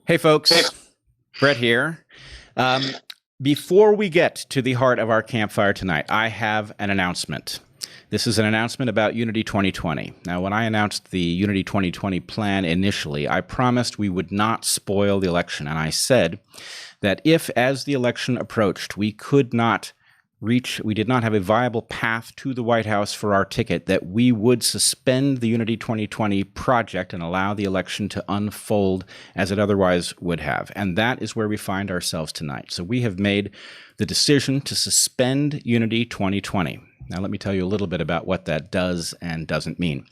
Hey, folks. Bret here. Before we get to the heart of our campfire tonight, I have an announcement. This is an announcement about Unity 2020. Now, when I announced the Unity 2020 plan initially, I promised we would not spoil the election. And I said that if, as the election approached, we did not have a viable path to the White House for our ticket, that we would suspend the Unity 2020 project and allow the election to unfold as it otherwise would have. And that is where we find ourselves tonight. So we have made the decision to suspend Unity 2020. Now, let me tell you a little bit about what that does and doesn't mean.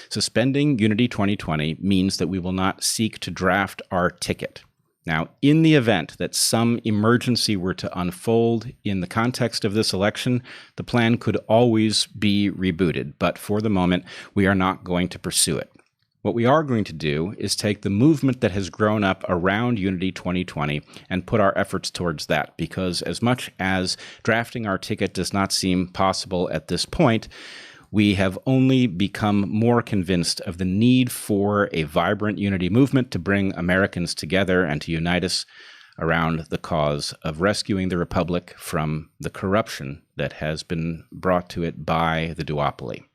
Suspending Unity 2020 means that we will not seek to draft our ticket. Now, in the event that some emergency were to unfold in the context of this election, the plan could always be rebooted. But for the moment, we are not going to pursue it. What we are going to do is take the movement that has grown up around Unity 2020 and put our efforts towards that, because as much as drafting our ticket does not seem possible at this point, we have only become more convinced of the need for a vibrant unity movement to bring Americans together and to unite us around the cause of rescuing the Republic from the corruption that has been brought to it by the duopoly.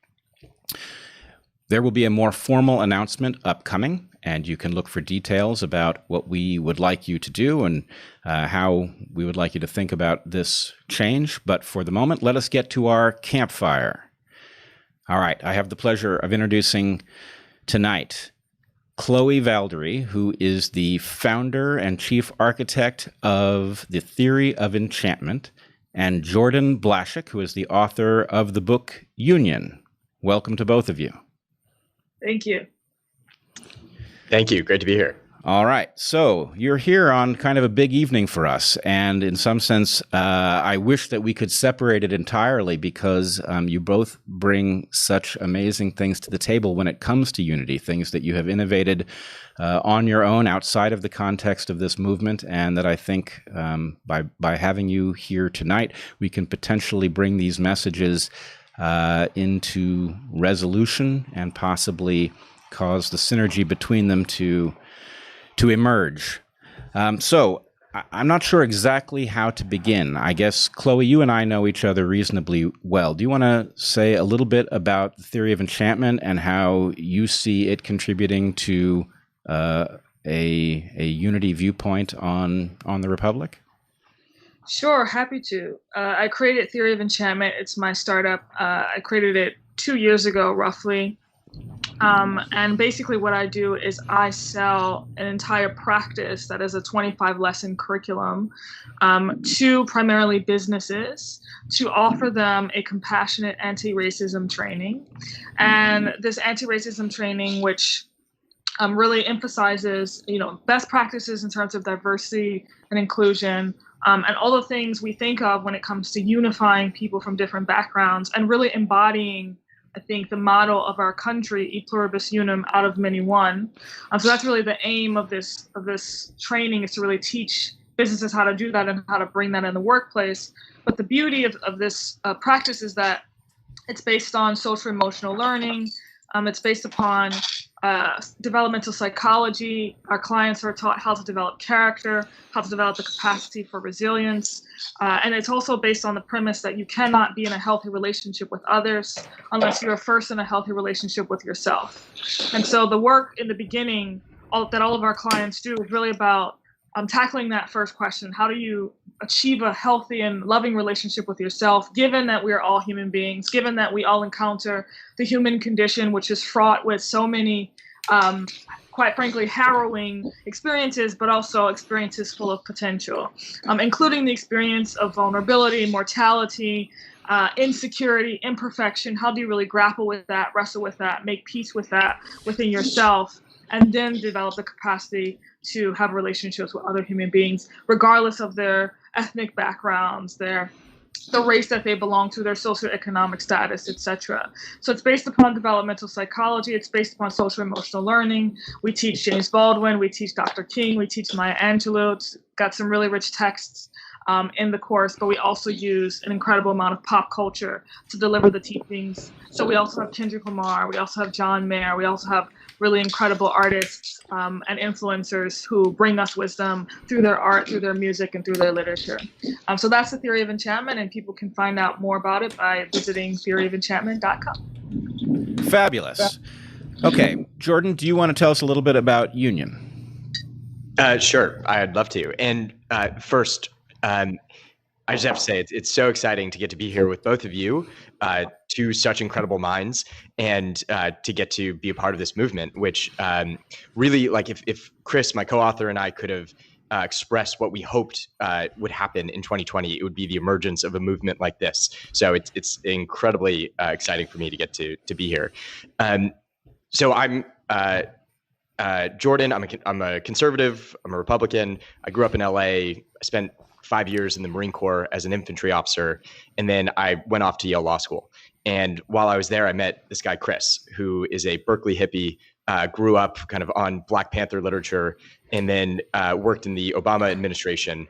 There will be a more formal announcement upcoming, and you can look for details about what we would like you to do and how we would like you to think about this change. But for the moment, let us get to our campfire. All right, I have the pleasure of introducing tonight Chloe Valdary, who is the founder and chief architect of the Theory of Enchantment, and Jordan Blashek, who is the author of the book Union. Welcome to both of you. Thank you. Thank you. Great to be here. All right. So you're here on kind of a big evening for us. And in some sense, I wish that we could separate it entirely, because you both bring such amazing things to the table when it comes to unity, things that you have innovated on your own outside of the context of this movement. And that I think by having you here tonight, we can potentially bring these messages into resolution and possibly cause the synergy between them to emerge. So I'm not sure exactly how to begin. I guess, Chloe, you and I know each other reasonably well. Do you want to say a little bit about the Theory of Enchantment and how you see it contributing to a unity viewpoint on the Republic? Sure, happy to. I created Theory of Enchantment. It's my startup. I created it 2 years ago, roughly. And basically what I do is I sell an entire practice that is a 25-lesson curriculum to primarily businesses to offer them a compassionate anti-racism training. And this anti-racism training, which really emphasizes, best practices in terms of diversity and inclusion, and all the things we think of when it comes to unifying people from different backgrounds and really embodying, I think, the motto of our country, e pluribus unum, out of many one. So that's really the aim of this training, is to really teach businesses how to do that and how to bring that in the workplace. But the beauty of this practice is that it's based on social emotional learning. It's based upon developmental psychology. Our clients are taught how to develop character, how to develop the capacity for resilience. And it's also based on the premise that you cannot be in a healthy relationship with others unless you are first in a healthy relationship with yourself. And so the work in the beginning that all of our clients do is really about tackling that first question. How do you achieve a healthy and loving relationship with yourself, given that we are all human beings, given that we all encounter the human condition, which is fraught with so many, quite frankly, harrowing experiences, but also experiences full of potential, including the experience of vulnerability, mortality, insecurity, imperfection. How do you really grapple with that, wrestle with that, make peace with that within yourself, and then develop the capacity to have relationships with other human beings, regardless of their ethnic backgrounds, the race that they belong to, their socioeconomic status, etc. So it's based upon developmental psychology. It's based upon social emotional learning. We teach James Baldwin. We teach Dr. King. We teach Maya Angelou. It's got some really rich texts in the course, but we also use an incredible amount of pop culture to deliver the teachings. So we also have Kendrick Lamar, we also have John Mayer, we also have really incredible artists and influencers who bring us wisdom through their art, through their music, and through their literature. So that's the Theory of Enchantment, and people can find out more about it by visiting theoryoфenchantment.com. Fabulous. Okay, Jordan, do you want to tell us a little bit about Union? Sure, I'd love to. And first, I just have to say it's so exciting to get to be here with both of you, two such incredible minds, and to get to be a part of this movement, which really, like, if Chris, my co-author, and I could have expressed what we hoped would happen in 2020, it would be the emergence of a movement like this. So it's incredibly exciting for me to get to be here. So I'm Jordan. I'm a conservative. I'm a Republican. I grew up in LA. I spent 5 years in the Marine Corps as an infantry officer, and then I went off to Yale Law School. And while I was there, I met this guy, Chris, who is a Berkeley hippie, grew up kind of on Black Panther literature, and then worked in the Obama administration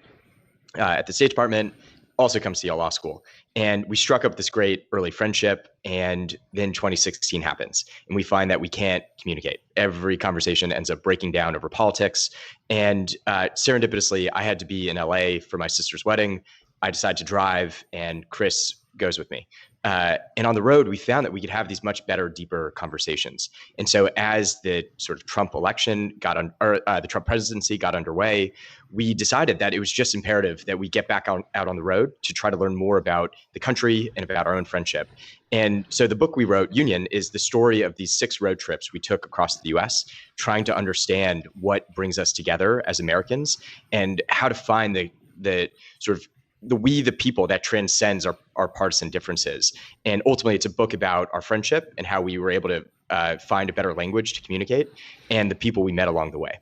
at the State Department, also comes to Yale Law School. And we struck up this great early friendship, and then 2016 happens, and we find that we can't communicate. Every conversation ends up breaking down over politics. And serendipitously, I had to be in LA for my sister's wedding. I decide to drive, and Chris goes with me. And on the road, we found that we could have these much better, deeper conversations. And so as the sort of Trump election the Trump presidency got underway, we decided that it was just imperative that we get back out on the road to try to learn more about the country and about our own friendship. And so the book we wrote, Union, is the story of these 6 road trips we took across the US, trying to understand what brings us together as Americans and how to find the sort of the people that transcends our partisan differences. And ultimately, it's a book about our friendship and how we were able to find a better language to communicate, and the people we met along the way.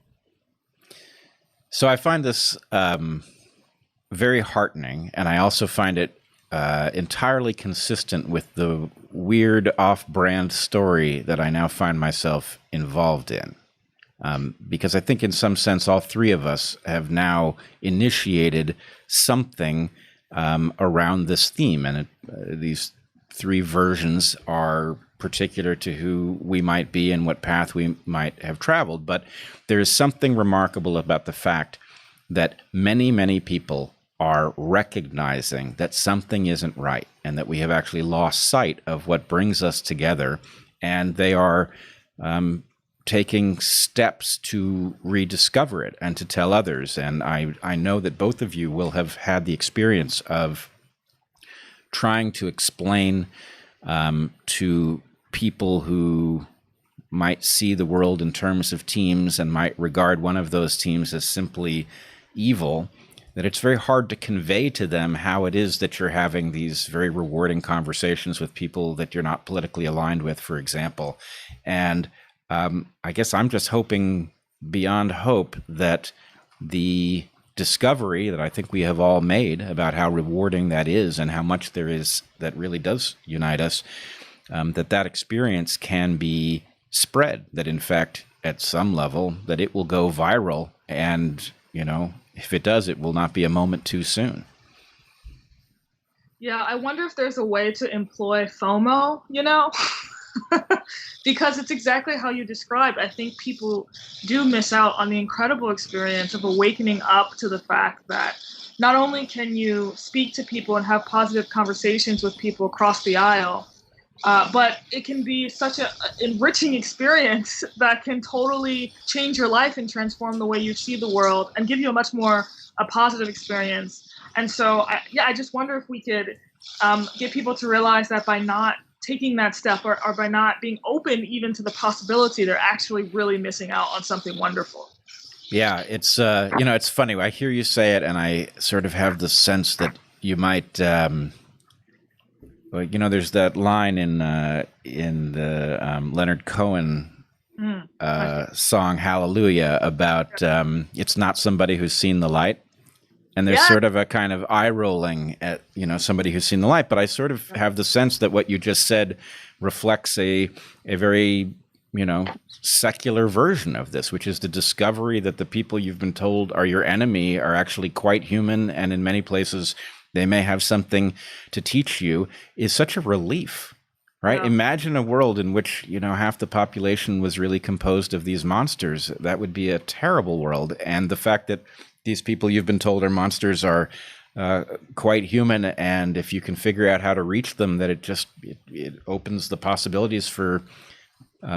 So I find this very heartening, and I also find it entirely consistent with the weird off-brand story that I now find myself involved in. Because I think in some sense, all 3 of us have now initiated something around this theme. And these 3 versions are particular to who we might be and what path we might have traveled. But there is something remarkable about the fact that many, many people are recognizing that something isn't right and that we have actually lost sight of what brings us together. And they are taking steps to rediscover it and to tell others. And I know that both of you will have had the experience of trying to explain to people who might see the world in terms of teams and might regard one of those teams as simply evil, that it's very hard to convey to them how it is that you're having these very rewarding conversations with people that you're not politically aligned with, for example. And I guess I'm just hoping beyond hope that the discovery that I think we have all made about how rewarding that is and how much there is that really does unite us, that experience can be spread, that in fact, at some level, that it will go viral. And, if it does, it will not be a moment too soon. Yeah, I wonder if there's a way to employ FOMO, because it's exactly how you described. I think people do miss out on the incredible experience of awakening up to the fact that not only can you speak to people and have positive conversations with people across the aisle, but it can be such an enriching experience that can totally change your life and transform the way you see the world and give you a much more positive experience. And so, I just wonder if we could get people to realize that by not taking that step or by not being open even to the possibility, they're actually really missing out on something wonderful. Yeah, it's it's funny. I hear you say it, and I sort of have the sense that you might, there's that line in the Leonard Cohen song "Hallelujah" about it's not somebody who's seen the light. And there's sort of a kind of eye rolling at, somebody who's seen the light. But I sort of have the sense that what you just said reflects a very secular version of this, which is the discovery that the people you've been told are your enemy are actually quite human, and in many places they may have something to teach you, is such a relief, right? Yeah. Imagine a world in which, half the population was really composed of these monsters. That would be a terrible world. And the fact that these people you've been told are monsters are quite human, and if you can figure out how to reach them, that it opens the possibilities for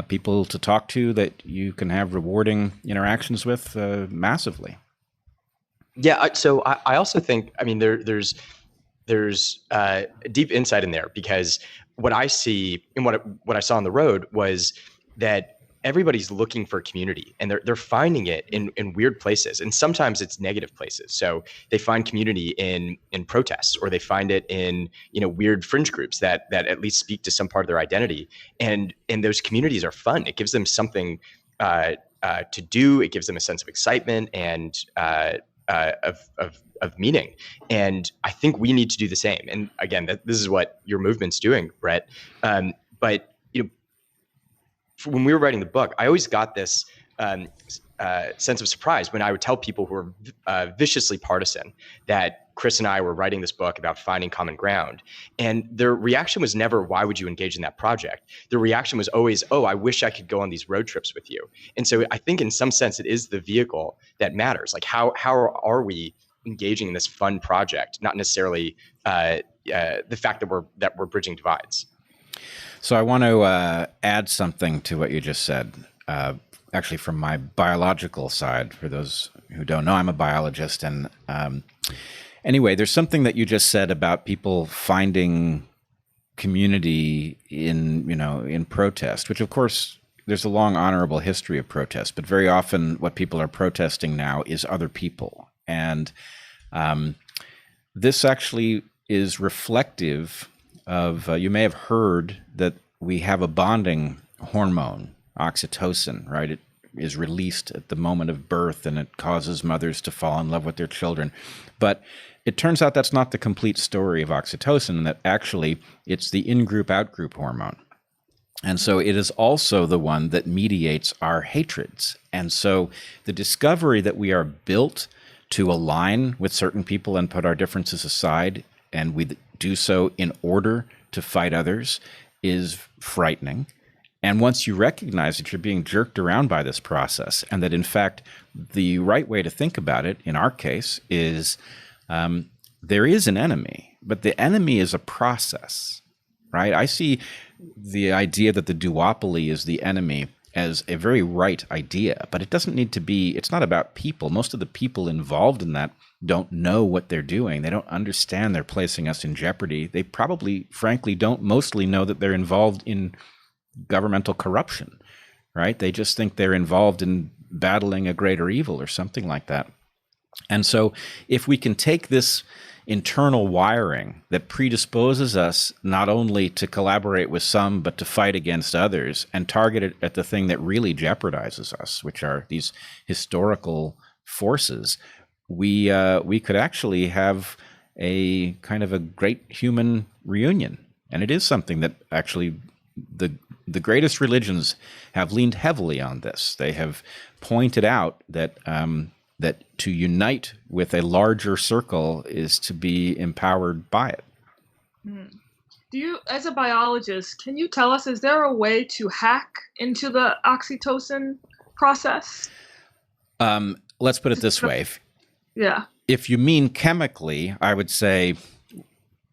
people to talk to that you can have rewarding interactions with massively. Yeah. So I also think, there's deep insight in there, because what I see and what I saw on the road was that everybody's looking for community, and they're finding it in weird places, and sometimes it's negative places. So they find community in protests, or they find it in weird fringe groups that at least speak to some part of their identity, and those communities are fun. It gives them something to do. It gives them a sense of excitement and of meaning. And I think we need to do the same. And again, this is what your movement's doing, Bret. But when we were writing the book, I always got this sense of surprise when I would tell people who were viciously partisan that Chris and I were writing this book about finding common ground. And their reaction was never, why would you engage in that project? Their reaction was always, oh, I wish I could go on these road trips with you. And so I think in some sense it is the vehicle that matters. Like how are we engaging in this fun project, not necessarily the fact that we're bridging divides. So I want to add something to what you just said, actually from my biological side. For those who don't know, I'm a biologist. And anyway, there's something that you just said about people finding community in protest, which of course there's a long honorable history of protest, but very often what people are protesting now is other people. And this actually is reflective of, you may have heard that we have a bonding hormone, oxytocin, right? It is released at the moment of birth, and it causes mothers to fall in love with their children. But it turns out that's not the complete story of oxytocin, that actually it's the in-group, out-group hormone. And so it is also the one that mediates our hatreds. And so the discovery that we are built to align with certain people and put our differences aside, and we do so in order to fight others, is frightening. And once you recognize that you're being jerked around by this process, and that in fact the right way to think about it, in our case, is there is an enemy, but the enemy is a process, right? I see the idea that the duopoly is the enemy as a very right idea, but it doesn't need to be, it's not about people. Most of the people involved in that don't know what they're doing. They don't understand they're placing us in jeopardy. They probably, frankly, don't mostly know that they're involved in governmental corruption, right? They just think they're involved in battling a greater evil or something like that. And so if we can take this internal wiring that predisposes us not only to collaborate with some, but to fight against others, and target it at the thing that really jeopardizes us, which are these historical forces, we could actually have a kind of a great human reunion. And it is something that actually the greatest religions have leaned heavily on this. They have pointed out that that to unite with a larger circle is to be empowered by it. Do you, as a biologist, can you tell us, is there a way to hack into the oxytocin process? Let's put it this way. If you mean chemically, I would say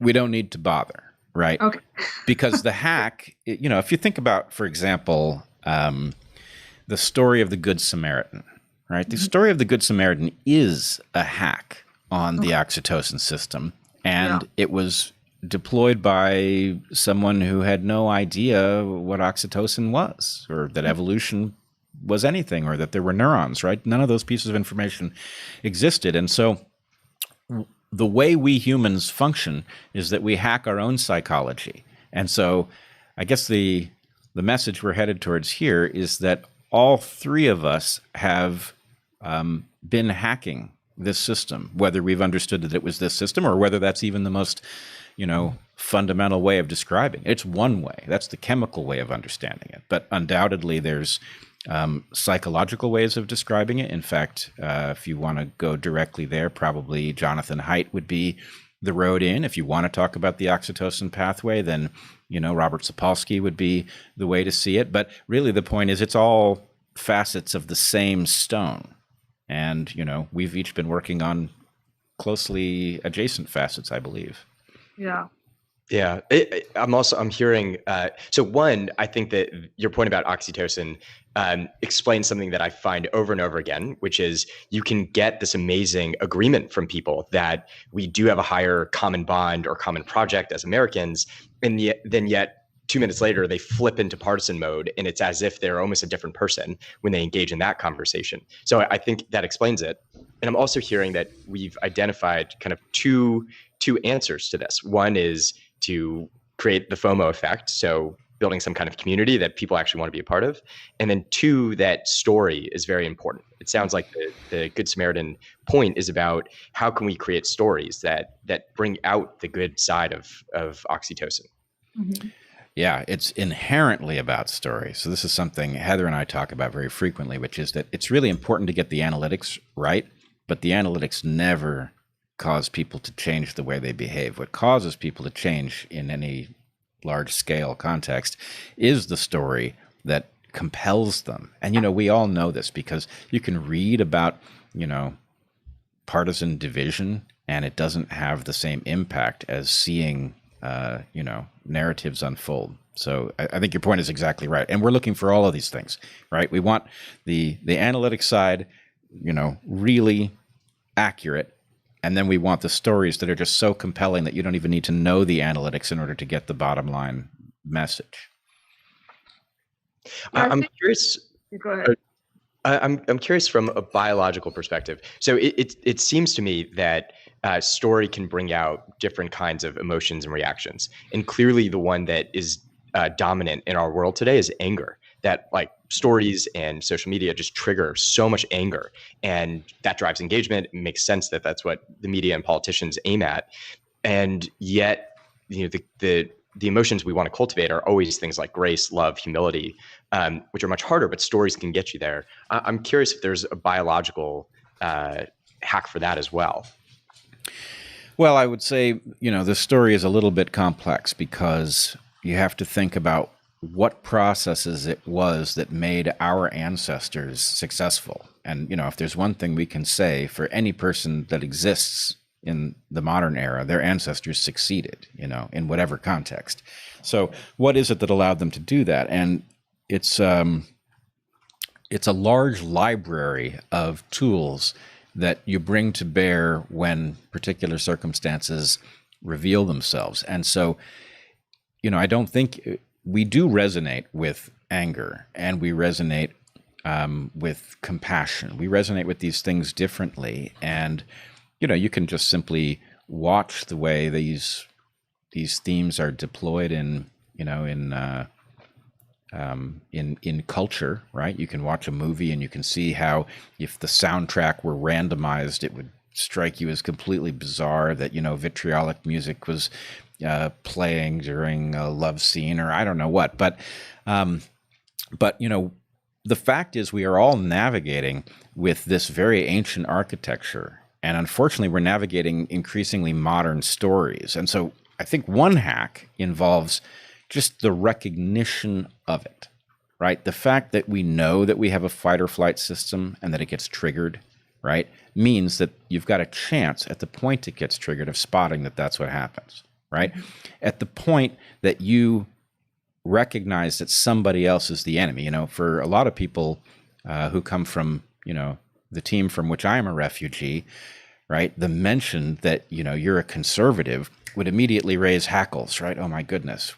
we don't need to bother, right? Okay. Because the hack, if you think about, for example, the story of the Good Samaritan, right? The story of the Good Samaritan is a hack on the oxytocin system, and it was deployed by someone who had no idea what oxytocin was, or that evolution was anything, or that there were neurons, right? None of those pieces of information existed. And so the way we humans function is that we hack our own psychology. And so I guess the message we're headed towards here is that all three of us have been hacking this system, whether we've understood that it was this system or whether that's even the most, fundamental way of describing it. It's one way. That's the chemical way of understanding it. But undoubtedly, there's psychological ways of describing it. In fact, if you want to go directly there, probably Jonathan Haidt would be the road in. If you want to talk about the oxytocin pathway, then, Robert Sapolsky would be the way to see it. But really the point is it's all facets of the same stone. And, we've each been working on closely adjacent facets, I believe. Yeah. Yeah, I'm hearing. So one, I think that your point about oxytocin explains something that I find over and over again, which is you can get this amazing agreement from people that we do have a higher common bond or common project as Americans, and then yet 2 minutes later they flip into partisan mode, and it's as if they're almost a different person when they engage in that conversation. So I think that explains it. And I'm also hearing that we've identified kind of two answers to this. One is to create the FOMO effect, so building some kind of community that people actually want to be a part of. And then two, that story is very important. It sounds like the Good Samaritan point is about how can we create stories that bring out the good side of oxytocin. Mm-hmm. Yeah, it's inherently about story. So this is something Heather and I talk about very frequently, which is that it's really important to get the analytics right, but the analytics never cause people to change the way they behave. What causes people to change in any large scale context is the story that compels them. And, we all know this because you can read about, partisan division, and it doesn't have the same impact as seeing, narratives unfold. So I think your point is exactly right. And we're looking for all of these things, right? We want the analytic side, really accurate. And then we want the stories that are just so compelling that you don't even need to know the analytics in order to get the bottom line message. I'm curious. Go ahead. I'm curious from a biological perspective. So it seems to me that story can bring out different kinds of emotions and reactions. And clearly the one that is dominant in our world today is anger. That like stories and social media just trigger so much anger, and that drives engagement. It makes sense that that's what the media and politicians aim at. And yet, the emotions we want to cultivate are always things like grace, love, humility, which are much harder, but stories can get you there. I'm curious if there's a biological hack for that as well. Well, I would say, the story is a little bit complex because you have to think about what processes it was that made our ancestors successful. And, if there's one thing we can say for any person that exists in the modern era, their ancestors succeeded, in whatever context. So what is it that allowed them to do that? And it's a large library of tools that you bring to bear when particular circumstances reveal themselves. And so, I don't think we do resonate with anger, and we resonate with compassion. We resonate with these things differently. And, you can just simply watch the way these themes are deployed in culture, right? You can watch a movie and you can see how if the soundtrack were randomized, it would strike you as completely bizarre that, vitriolic music was playing during a love scene or I don't know what. But the fact is we are all navigating with this very ancient architecture. And unfortunately, we're navigating increasingly modern stories. And so I think one hack involves just the recognition of it, right? The fact that we know that we have a fight or flight system and that it gets triggered, right, means that you've got a chance at the point it gets triggered of spotting that that's what happens, right? At the point that you recognize that somebody else is the enemy, for a lot of people who come from, the team from which I am a refugee, right? The mention that, you're a conservative would immediately raise hackles, right? Oh my goodness,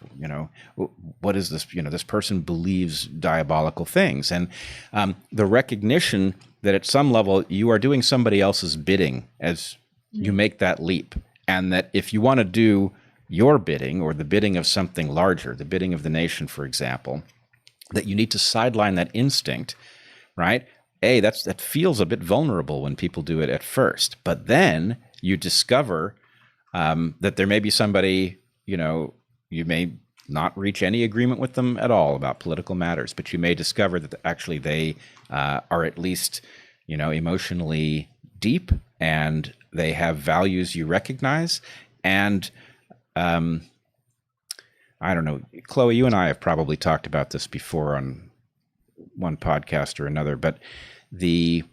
what is this? This person believes diabolical things. And the recognition that at some level you are doing somebody else's bidding as you make that leap. And that if you want to do your bidding or the bidding of something larger, the bidding of the nation, for example, that you need to sideline that instinct, right? That feels a bit vulnerable when people do it at first, but then you discover that there may be somebody you may not reach any agreement with them at all about political matters, but you may discover that actually they are at least, emotionally deep, and they have values you recognize. And I don't know, Chloe, you and I have probably talked about this before on one podcast or another, but the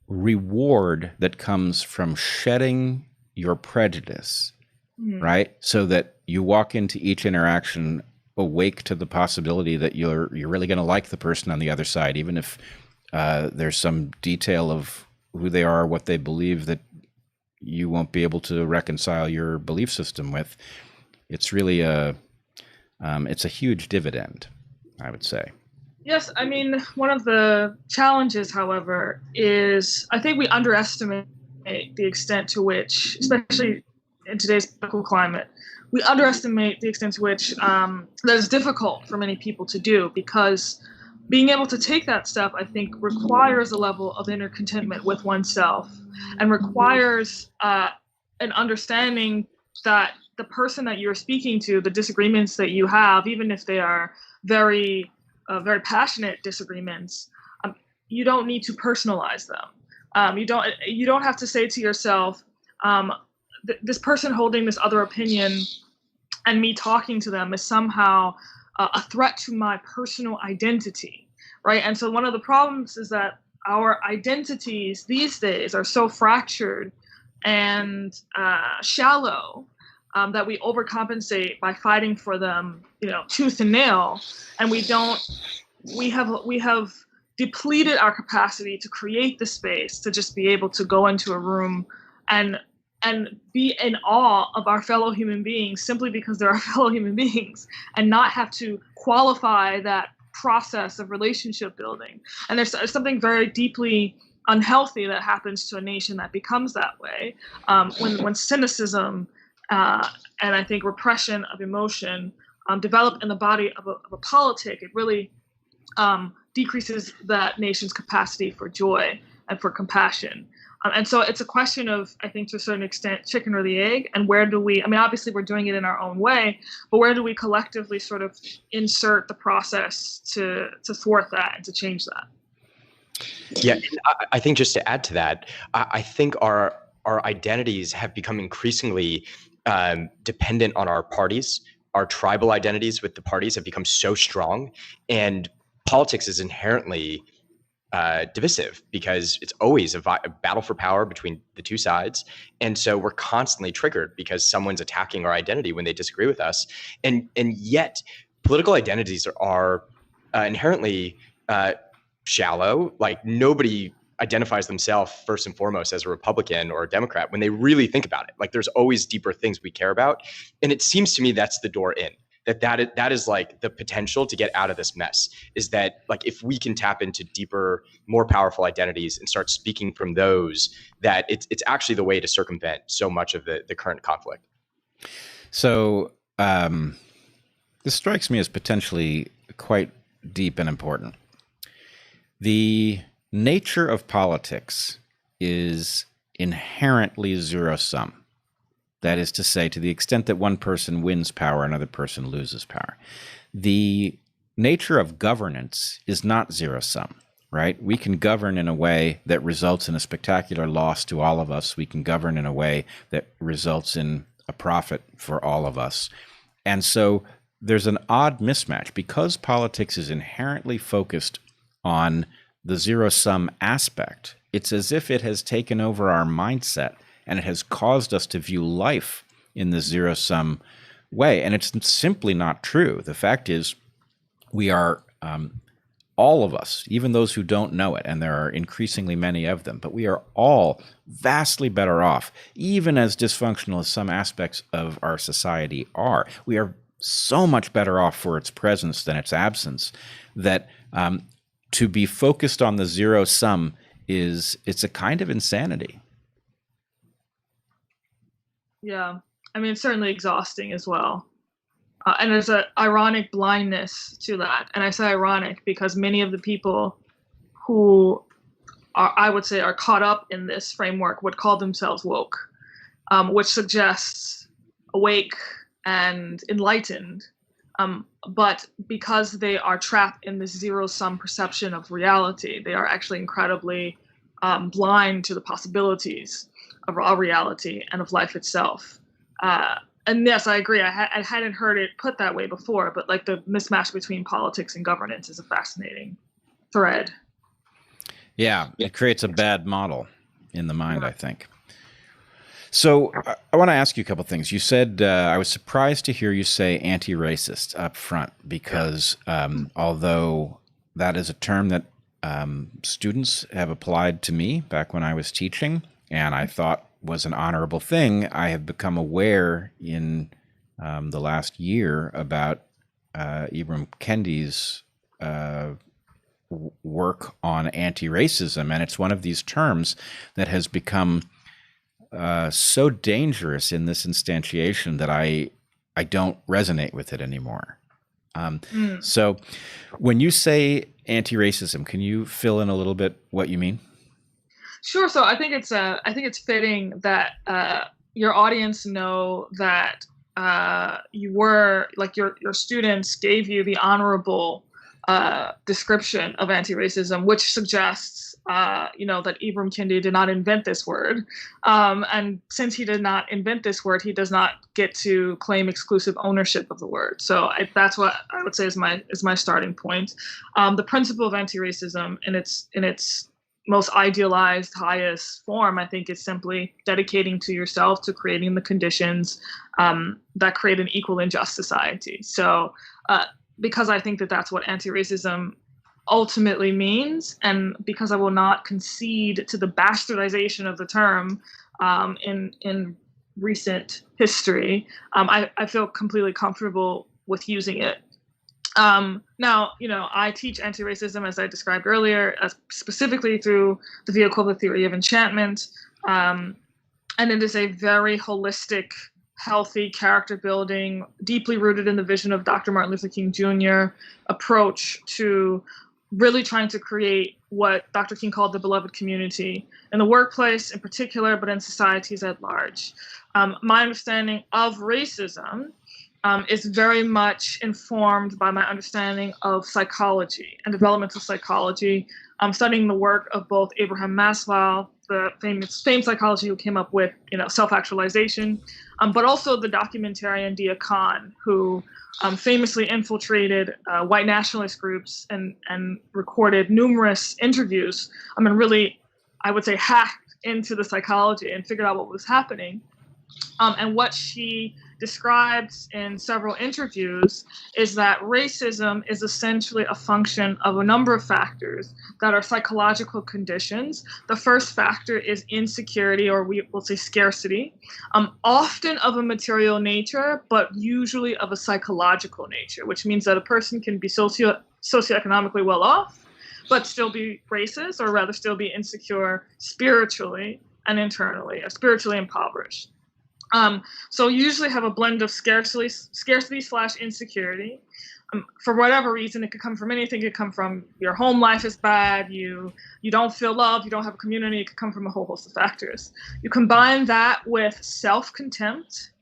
reward that comes from shedding your prejudice, right? So that you walk into each interaction awake to the possibility that you're really going to like the person on the other side, even if there's some detail of who they are, what they believe that you won't be able to reconcile your belief system with. It's really it's a huge dividend, I would say. Yes, I mean, one of the challenges, however, is I think we underestimate the extent to which, especially in today's political climate, we underestimate the extent to which that is difficult for many people to do, because being able to take that step, I think, requires a level of inner contentment with oneself, and requires an understanding that the person that you're speaking to, the disagreements that you have, even if they are very passionate disagreements, you don't need to personalize them. You don't have to say to yourself, this person holding this other opinion and me talking to them is somehow a threat to my personal identity, right? And so one of the problems is that our identities these days are so fractured and shallow that we overcompensate by fighting for them, tooth and nail, and we have depleted our capacity to create the space to just be able to go into a room and be in awe of our fellow human beings simply because they're our fellow human beings, and not have to qualify that process of relationship building. And there's something very deeply unhealthy that happens to a nation that becomes that way, when cynicism and I think repression of emotion develop in the body of a politic. It really decreases that nation's capacity for joy and for compassion. And so it's a question of, I think, to a certain extent, chicken or the egg, and where do we, obviously we're doing it in our own way, but where do we collectively sort of insert the process to thwart that and to change that? Yeah, I think just to add to that, I think our identities have become increasingly dependent on our parties. Our tribal identities with the parties have become so strong, and politics is inherently divisive because it's always a battle for power between the two sides. And so we're constantly triggered because someone's attacking our identity when they disagree with us. And yet political identities are inherently shallow. Like, nobody identifies themselves first and foremost as a Republican or a Democrat when they really think about it. Like, there's always deeper things we care about. And it seems to me that's the door in. That is like the potential to get out of this mess, is that, like, if we can tap into deeper, more powerful identities and start speaking from those, that it's actually the way to circumvent so much of the current conflict. So this strikes me as potentially quite deep and important. The nature of politics is inherently zero-sum. That is to say, to the extent that one person wins power, another person loses power. The nature of governance is not zero-sum, right? We can govern in a way that results in a spectacular loss to all of us. We can govern in a way that results in a profit for all of us. And so there's an odd mismatch. Because politics is inherently focused on the zero-sum aspect, it's as if it has taken over our mindset, and it has caused us to view life in the zero-sum way. And it's simply not true. The fact is, we are, all of us, even those who don't know it, and there are increasingly many of them, but we are all vastly better off, even as dysfunctional as some aspects of our society are. We are so much better off for its presence than its absence, that to be focused on the zero-sum it's a kind of insanity. Yeah, it's certainly exhausting as well. And there's an ironic blindness to that. And I say ironic because many of the people who are, I would say, are caught up in this framework would call themselves woke, which suggests awake, and enlightened. But because they are trapped in this zero-sum perception of reality, they are actually incredibly blind to the possibilities of our reality and of life itself. And yes, I agree. I hadn't heard it put that way before, but like the mismatch between politics and governance is a fascinating thread. Yeah, it creates a bad model in the mind, I think. So I want to ask you a couple things. You said, I was surprised to hear you say anti-racist up front, because although that is a term that students have applied to me back when I was teaching, and I thought was an honorable thing, I have become aware in the last year about Ibram Kendi's work on anti-racism, and it's one of these terms that has become so dangerous in this instantiation that I don't resonate with it anymore. So when you say anti-racism, can you fill in a little bit what you mean? Sure. So I think it's fitting that your audience know that you were, like, your students gave you the honorable description of anti-racism, which suggests that Ibram Kendi did not invent this word, and since he did not invent this word, he does not get to claim exclusive ownership of the word. So that's what I would say is my starting point. The principle of anti-racism in its most idealized, highest form, I think, is simply dedicating to yourself to creating the conditions that create an equal and just society. So because I think that that's what anti-racism ultimately means, and because I will not concede to the bastardization of the term in recent history, I feel completely comfortable with using it. Now, I teach anti-racism, as I described earlier, specifically through the vehicle of the theory of enchantment. And it is a very holistic, healthy, character building, deeply rooted in the vision of Dr. Martin Luther King Jr. approach to really trying to create what Dr. King called the beloved community, in the workplace in particular, but in societies at large. My understanding of racism is very much informed by my understanding of psychology and developmental psychology. I'm studying the work of both Abraham Maslow, the famed psychology who came up with self-actualization, but also the documentarian Dia Khan, who famously infiltrated white nationalist groups and recorded numerous interviews. Really, I would say, hacked into the psychology and figured out what was happening. And what she describes in several interviews is that racism is essentially a function of a number of factors that are psychological conditions. The first factor is insecurity, or we will say scarcity, often of a material nature, but usually of a psychological nature, which means that a person can be socioeconomically well off, but still be racist, or rather still be insecure spiritually and internally, or spiritually impoverished. So you usually have a blend of scarcity/insecurity. For whatever reason, it could come from anything. It could come from your home life is bad, you don't feel love, you don't have a community. It could come from a whole host of factors. You combine that with self-contempt,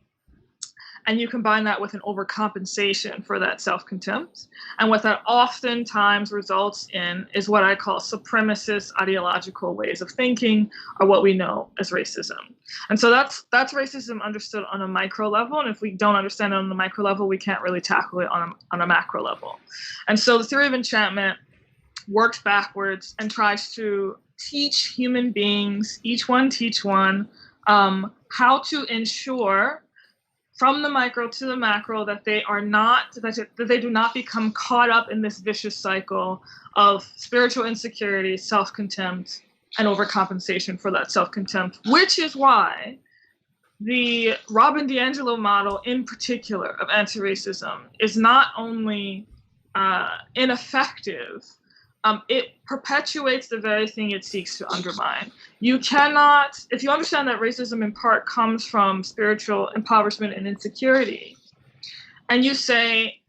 and you combine that with an overcompensation for that self-contempt. And what that oftentimes results in is what I call supremacist ideological ways of thinking, or what we know as racism. And so that's racism understood on a micro level. And if we don't understand it on the micro level, we can't really tackle it on a macro level. And so the theory of enchantment works backwards and tries to teach human beings, each one teach one, how to ensure from the micro to the macro that they do not become caught up in this vicious cycle of spiritual insecurity, self-contempt, and overcompensation for that self-contempt, which is why the Robin DiAngelo model in particular of anti-racism is not only ineffective, it perpetuates the very thing it seeks to undermine. You cannot, if you understand that racism in part comes from spiritual impoverishment and insecurity, and you say,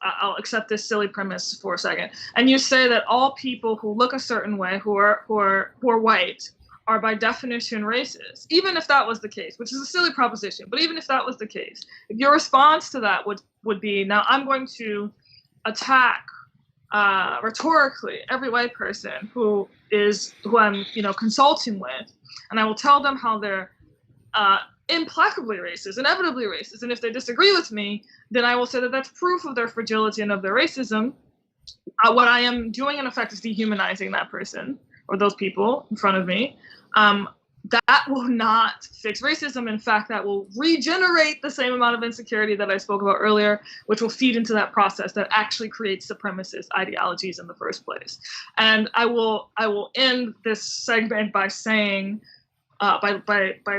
I'll accept this silly premise for a second, and you say that all people who look a certain way, who are white, are by definition racist, even if that was the case, which is a silly proposition, but even if that was the case, if your response to that would be, now I'm going to attack rhetorically every white person who I'm consulting with, and I will tell them how they're implacably racist, inevitably racist, and if they disagree with me, then I will say that that's proof of their fragility and of their racism. What I am doing in effect is dehumanizing that person or those people in front of me. That will not fix racism. In fact, that will regenerate the same amount of insecurity that I spoke about earlier, which will feed into that process that actually creates supremacist ideologies in the first place. And I will end this segment by saying, by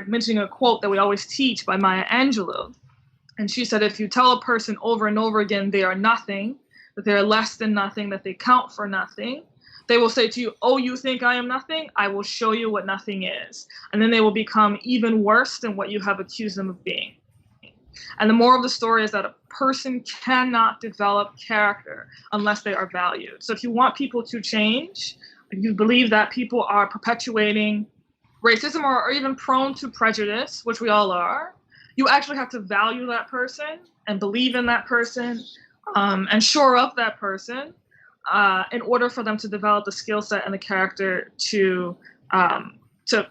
mentioning a quote that we always teach by Maya Angelou. And she said, if you tell a person over and over again they are nothing, that they are less than nothing, that they count for nothing, they will say to you, oh, you think I am nothing? I will show you what nothing is. And then they will become even worse than what you have accused them of being. And the moral of the story is that a person cannot develop character unless they are valued. So if you want people to change, if you believe that people are perpetuating racism or even prone to prejudice, which we all are, you actually have to value that person and believe in that person and shore up that person in order for them to develop the skill set and the character to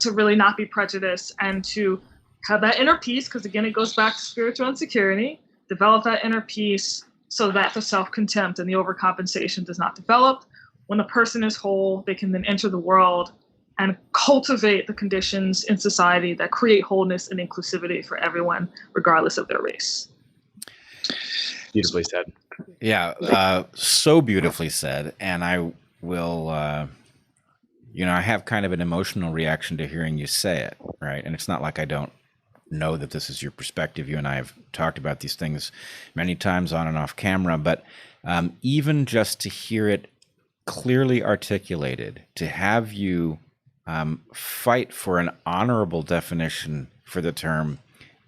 really not be prejudiced and to have that inner peace, because again, it goes back to spiritual insecurity, develop that inner peace so that the self-contempt and the overcompensation does not develop. When a person is whole, they can then enter the world and cultivate the conditions in society that create wholeness and inclusivity for everyone, regardless of their race. Beautifully said. Yeah, so beautifully said. And I will, I have kind of an emotional reaction to hearing you say it, right? And it's not like I don't know that this is your perspective. You and I have talked about these things many times on and off camera, but even just to hear it clearly articulated, to have you fight for an honorable definition for the term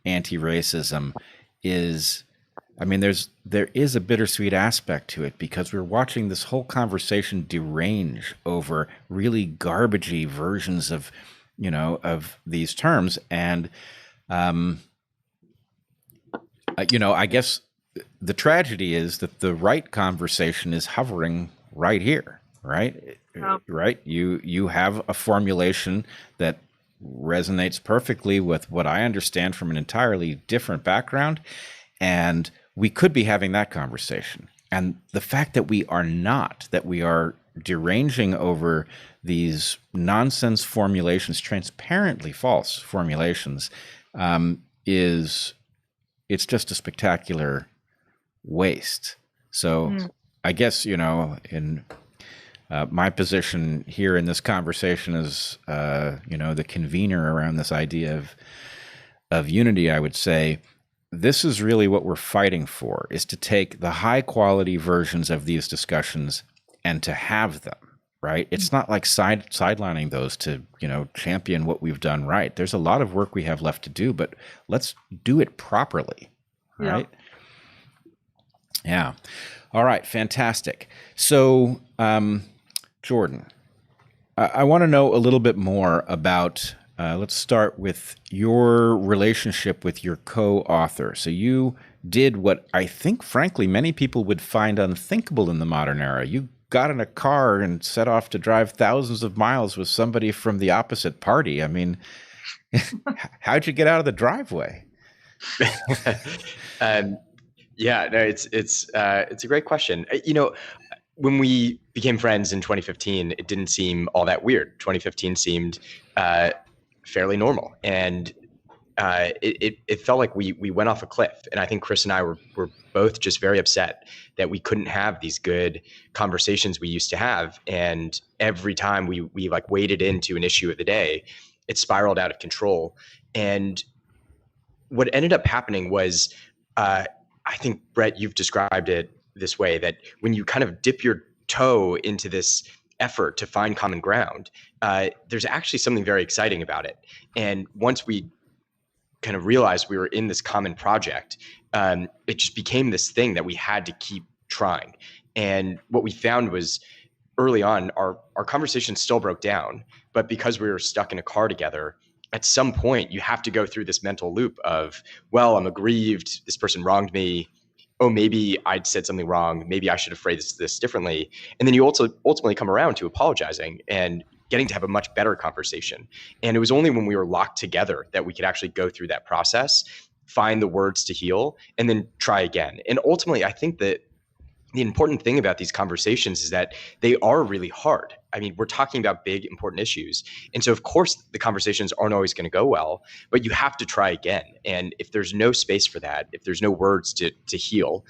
anti-racism is, there is a bittersweet aspect to it, because we're watching this whole conversation derange over really garbagey versions of these terms. And, I guess the tragedy is that the right conversation is hovering right here, right? Yeah. Right. You have a formulation that resonates perfectly with what I understand from an entirely different background. And we could be having that conversation. And the fact that we are not, that we are deranging over these nonsense formulations, transparently false formulations, it's just a spectacular waste. So I guess, in my position here in this conversation as, the convener around this idea of unity, I would say, this is really what we're fighting for, is to take the high quality versions of these discussions and to have them, right? It's not like sidelining those to, champion what we've done right. There's a lot of work we have left to do, but let's do it properly, right? Yeah. All right. Fantastic. So, Jordan, I want to know a little bit more about, let's start with your relationship with your co-author. So you did what I think, frankly, many people would find unthinkable in the modern era. You got in a car and set off to drive thousands of miles with somebody from the opposite party. How'd you get out of the driveway? It's a great question. When we became friends in 2015, it didn't seem all that weird. 2015 seemed fairly normal, and it felt like we went off a cliff. And I think Chris and I were both just very upset that we couldn't have these good conversations we used to have. And every time we waded into an issue of the day, it spiraled out of control. And what ended up happening was, I think, Bret, you've described it this way, that when you kind of dip your toe into this effort to find common ground, there's actually something very exciting about it. And once we kind of realized we were in this common project, it just became this thing that we had to keep trying. And what we found was early on, our conversation still broke down, but because we were stuck in a car together, at some point you have to go through this mental loop of, well, I'm aggrieved, this person wronged me. Oh, maybe I'd said something wrong. Maybe I should have phrased this differently. And then you also ultimately come around to apologizing and getting to have a much better conversation. And it was only when we were locked together that we could actually go through that process, find the words to heal, and then try again. And ultimately, I think that the important thing about these conversations is that they are really hard. I mean, we're talking about big, important issues. And so, of course, the conversations aren't always going to go well, but you have to try again. And if there's no space for that, if there's no words to heal,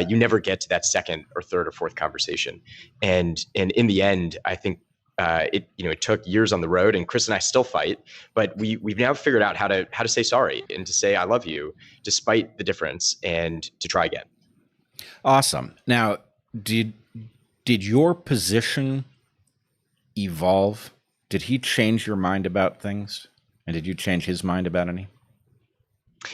you never get to that second or third or fourth conversation. And in the end, I think it took years on the road, and Chris and I still fight, but we've now figured out how to say sorry and to say I love you despite the difference, and to try again. Awesome. Now, did your position evolve? Did he change your mind about things? And did you change his mind about any?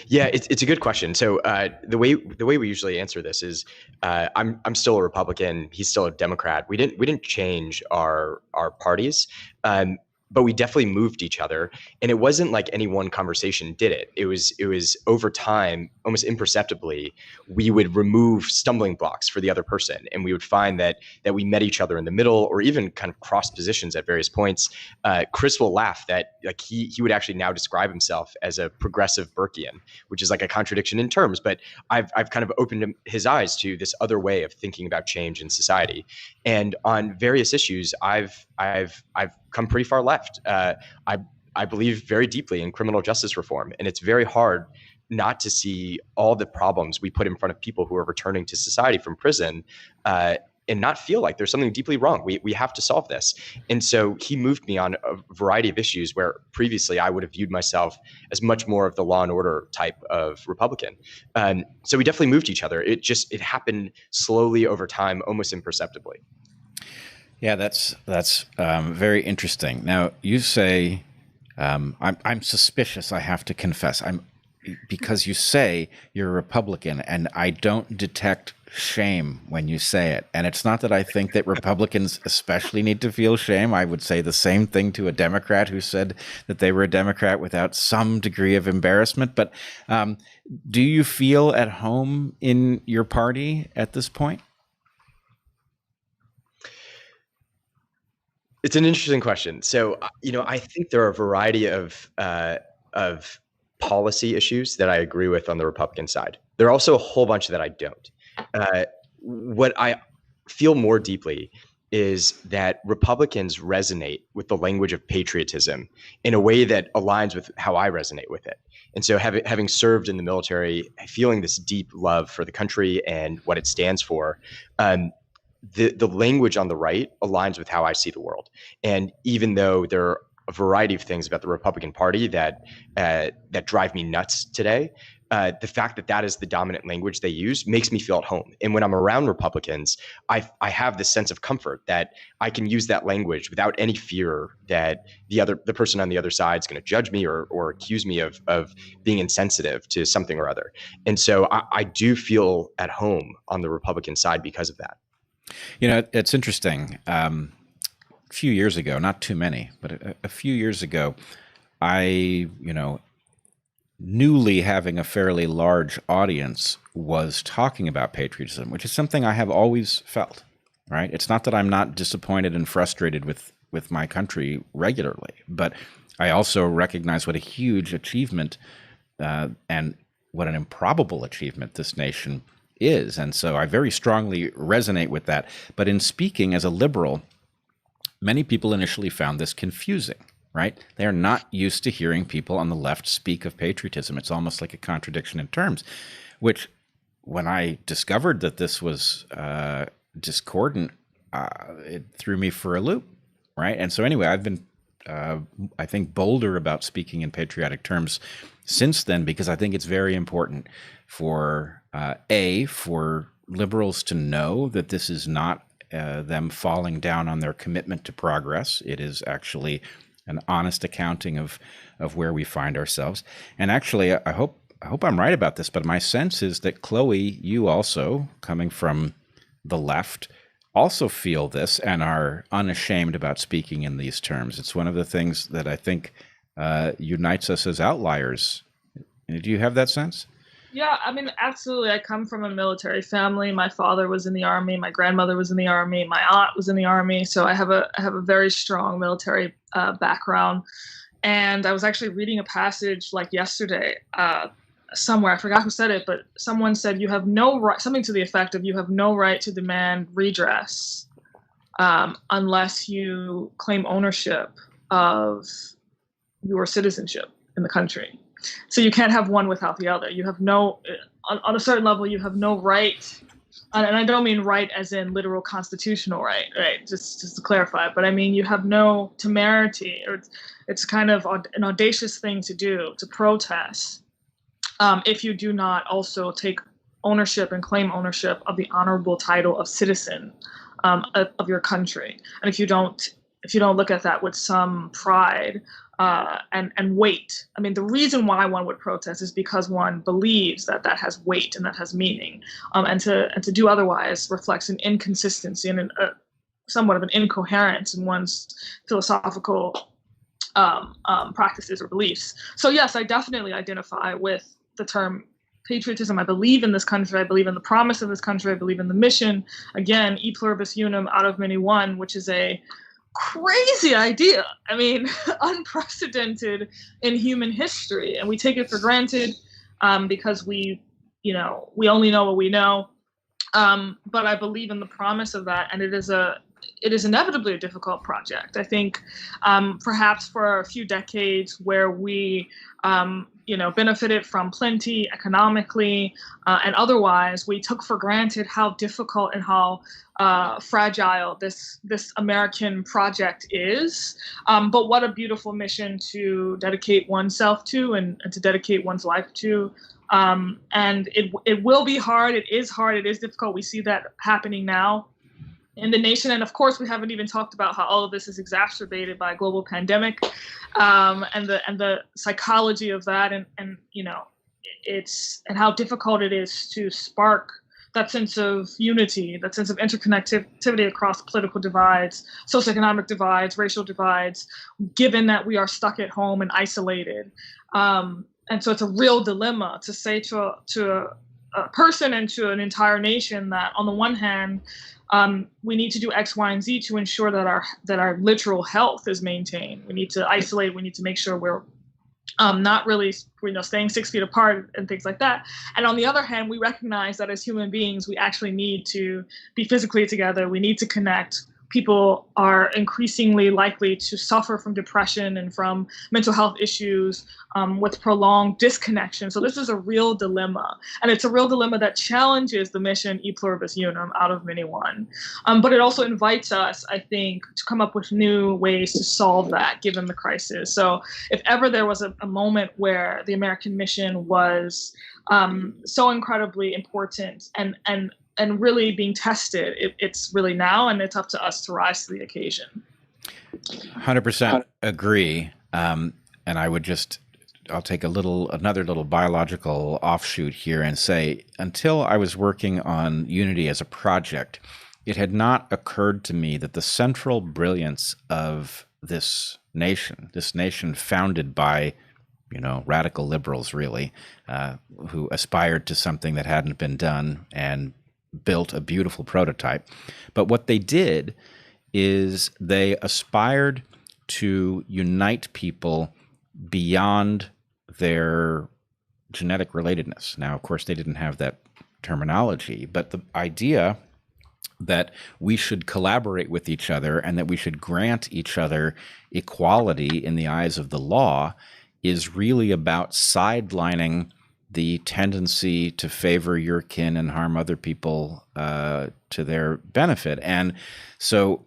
Yeah, it's a good question. So the way we usually answer this is, I'm still a Republican. He's still a Democrat. We didn't change our parties. But we definitely moved each other, and it wasn't like any one conversation did it. It was over time, almost imperceptibly, we would remove stumbling blocks for the other person, and we would find that we met each other in the middle, or even kind of cross positions at various points. Chris will laugh that like he would actually now describe himself as a progressive Burkean, which is like a contradiction in terms, but I've kind of opened his eyes to this other way of thinking about change in society, and on various issues, I've come pretty far left. I believe very deeply in criminal justice reform, and it's very hard not to see all the problems we put in front of people who are returning to society from prison, and not feel like there's something deeply wrong. We have to solve this. And so he moved me on a variety of issues where previously I would have viewed myself as much more of the law and order type of Republican. So we definitely moved each other. It happened slowly over time, almost imperceptibly. Yeah, that's very interesting. Now, you say I'm suspicious. I have to confess, because you say you're a Republican, and I don't detect shame when you say it. And it's not that I think that Republicans especially need to feel shame. I would say the same thing to a Democrat who said that they were a Democrat without some degree of embarrassment. But do you feel at home in your party at this point? It's an interesting question. So, I think there are a variety of policy issues that I agree with on the Republican side. There are also a whole bunch that I don't. What I feel more deeply is that Republicans resonate with the language of patriotism in a way that aligns with how I resonate with it. And so having served in the military, feeling this deep love for the country and what it stands for, the language on the right aligns with how I see the world. And even though there are a variety of things about the Republican Party that drive me nuts today, the fact that is the dominant language they use makes me feel at home. And when I'm around Republicans, I have this sense of comfort that I can use that language without any fear that the person on the other side is going to judge me or accuse me of being insensitive to something or other. And so I do feel at home on the Republican side because of that. It's interesting. A few years ago, not too many, but a few years ago, I, newly having a fairly large audience, was talking about patriotism, which is something I have always felt, right? It's not that I'm not disappointed and frustrated with my country regularly, but I also recognize what a huge achievement and what an improbable achievement this nation is. And so I very strongly resonate with that. But in speaking as a liberal, many people initially found this confusing, right? They are not used to hearing people on the left speak of patriotism. It's almost like a contradiction in terms, which when I discovered that this was discordant, it threw me for a loop, right? And so anyway, I've been, I think, bolder about speaking in patriotic terms since then, because I think it's very important for for liberals to know that this is not them falling down on their commitment to progress. It is actually an honest accounting of where we find ourselves. And actually, I hope I'm right about this, but my sense is that, Chloe, you also, coming from the left, also feel this and are unashamed about speaking in these terms. It's one of the things that I think unites us as outliers. Do you have that sense? Yeah, I mean, absolutely. I come from a military family. My father was in the army. My grandmother was in the army. My aunt was in the army. So I have a very strong military background. And I was actually reading a passage like yesterday somewhere. I forgot who said it, but someone said you have no right, something to the effect of you have no right to demand redress unless you claim ownership of your citizenship in the country. So you can't have one without the other. You have no, on a certain level, you have no right, and I don't mean right as in literal constitutional right, just to clarify, but I mean you have no temerity, or it's kind of an audacious thing to do, to protest, if you do not also take ownership and claim ownership of the honorable title of citizen of your country. And if you don't look at that with some pride and weight. I mean, the reason why one would protest is because one believes that that has weight and that has meaning, and to do otherwise reflects an inconsistency and somewhat of an incoherence in one's philosophical practices or beliefs. So yes, I definitely identify with the term patriotism. I believe in this country. I believe in the promise of this country. I believe in the mission. Again, e pluribus unum, out of many one, which is a crazy idea. I mean, unprecedented in human history, and we take it for granted because we only know what we know. But I believe in the promise of that, and it is inevitably a difficult project. I think perhaps for a few decades where we benefited from plenty economically and otherwise, we took for granted how difficult and how fragile this American project is. But what a beautiful mission to dedicate oneself to and to dedicate one's life to. And it will be hard. It is hard. It is difficult. We see that happening now in the nation. And of course, we haven't even talked about how all of this is exacerbated by a global pandemic, and the psychology of that, and it's and how difficult it is to spark that sense of unity, that sense of interconnectivity across political divides, socioeconomic divides, racial divides, given that we are stuck at home and isolated. And so it's a real dilemma to say to a person and to an entire nation that on the one hand, we need to do X, Y, and Z to ensure that our literal health is maintained. We need to isolate. We need to make sure we're not really, staying 6 feet apart and things like that. And on the other hand, we recognize that as human beings, we actually need to be physically together. We need to connect. People are increasingly likely to suffer from depression and from mental health issues with prolonged disconnection. So this is a real dilemma. And it's a real dilemma that challenges the mission e pluribus unum, out of many one. But it also invites us, I think, to come up with new ways to solve that given the crisis. So if ever there was a moment where the American mission was so incredibly important and really being tested, it's really now, and it's up to us to rise to the occasion. 100% agree. And I would I'll take another little biological offshoot here and say, until I was working on Unity as a project, it had not occurred to me that the central brilliance of this nation founded by radical liberals, really, who aspired to something that hadn't been done and built a beautiful prototype. But what they did is they aspired to unite people beyond their genetic relatedness. Now, of course, they didn't have that terminology, but the idea that we should collaborate with each other and that we should grant each other equality in the eyes of the law is really about sidelining the tendency to favor your kin and harm other people to their benefit. And so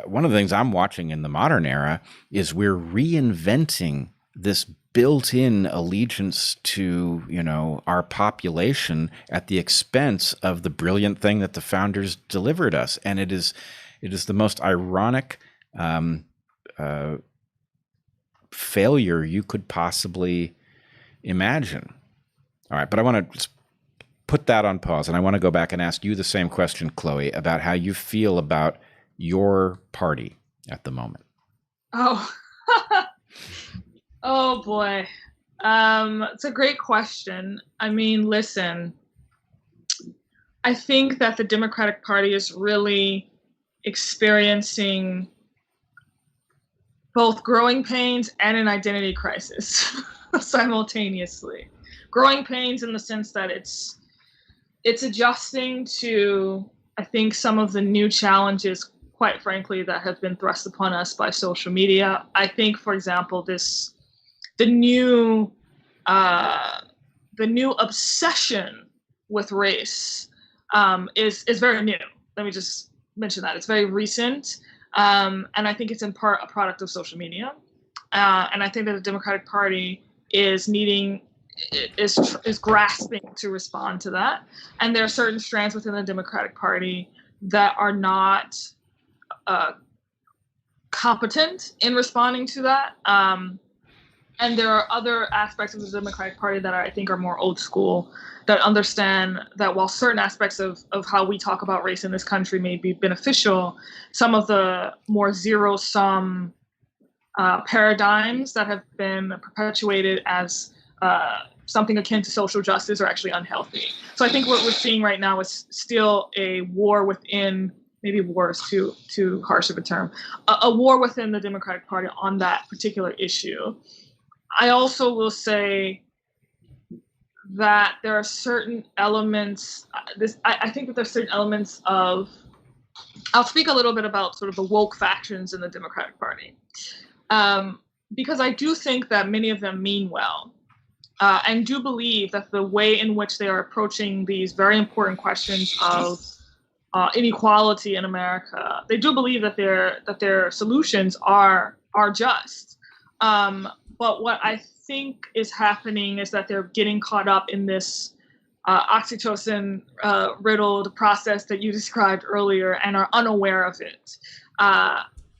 one of the things I'm watching in the modern era is we're reinventing this built-in allegiance to, our population at the expense of the brilliant thing that the founders delivered us. And it is the most ironic failure you could possibly imagine. All right, but I want to put that on pause, and I want to go back and ask you the same question, Chloe, about how you feel about your party at the moment. Oh, oh boy. It's a great question. I mean, listen, I think that the Democratic Party is really experiencing both growing pains and an identity crisis simultaneously. Growing pains in the sense that it's adjusting to, I think, some of the new challenges, quite frankly, that have been thrust upon us by social media. I think, for example, the new obsession with race is very new. Let me just mention that. It's very recent. And I think it's in part a product of social media. And I think that the Democratic Party is grasping to respond to that. And there are certain strands within the Democratic Party that are not competent in responding to that. And there are other aspects of the Democratic Party that I think are more old school, that understand that while certain aspects of how we talk about race in this country may be beneficial, some of the more zero-sum paradigms that have been perpetuated as something akin to social justice are actually unhealthy. So I think what we're seeing right now is still a war within, maybe war is too harsh of a term, a war within the Democratic Party on that particular issue. I also will say that there are certain elements, I think that there's certain elements of, I'll speak a little bit about sort of the woke factions in the Democratic Party. Because I do think that many of them mean well, and do believe that the way in which they are approaching these very important questions of inequality in America, they do believe that their solutions are just. But what I think is happening is that they're getting caught up in this oxytocin riddled process that you described earlier and are unaware of it.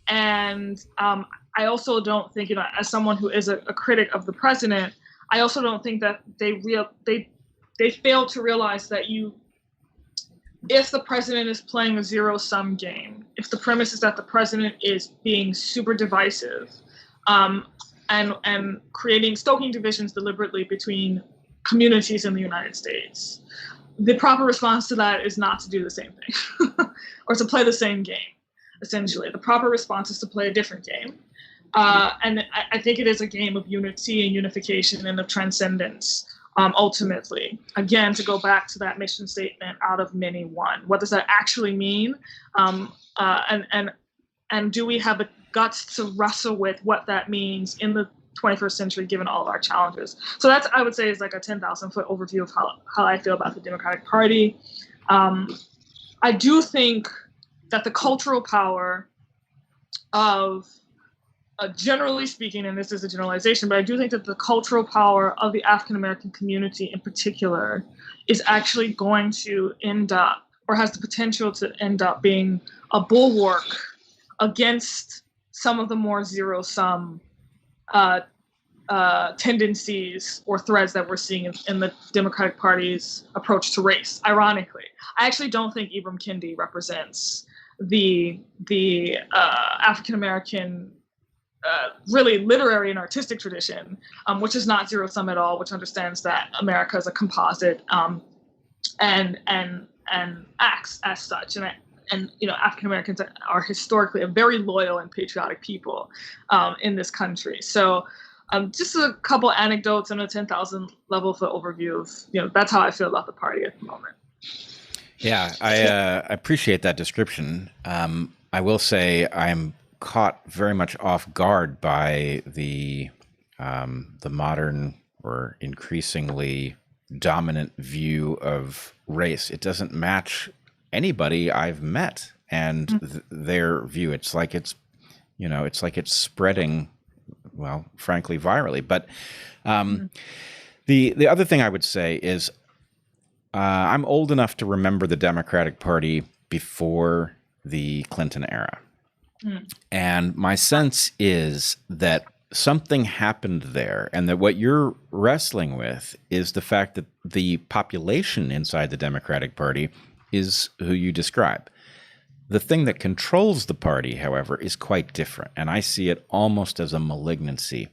And I also don't think, as someone who is a critic of the president, I also don't think that they fail to realize that if the president is playing a zero-sum game, if the premise is that the president is being super divisive, and stoking divisions deliberately between communities in the United States, the proper response to that is not to do the same thing or to play the same game, essentially. The proper response is to play a different game. And I think it is a game of unity and unification and of transcendence, ultimately. Again, to go back to that mission statement, out of many one. What does that actually mean? And do we have the guts to wrestle with what that means in the 21st century, given all of our challenges? So that's, I would say, is like a 10,000-foot overview of how I feel about the Democratic Party. I do think that the cultural power of, generally speaking, and this is a generalization, but I do think that the cultural power of the African-American community in particular is actually going to end up, or has the potential to end up being, a bulwark against some of the more zero-sum tendencies or threads that we're seeing in the Democratic Party's approach to race. Ironically, I actually don't think Ibram Kendi represents the African-American really literary and artistic tradition, which is not zero-sum at all, which understands that America is a composite and acts as such. And African Americans are historically a very loyal and patriotic people in this country. So just a couple anecdotes and a 10,000 level foot overview of, that's how I feel about the party at the moment. Yeah, I appreciate that description. I will say I'm caught very much off guard by the modern or increasingly dominant view of race. It doesn't match anybody I've met and their view. It's like it's spreading, well, frankly, virally. But the other thing I would say is I'm old enough to remember the Democratic Party before the Clinton era. And my sense is that something happened there, and that what you're wrestling with is the fact that the population inside the Democratic Party is who you describe. The thing that controls the party, however, is quite different, and I see it almost as a malignancy,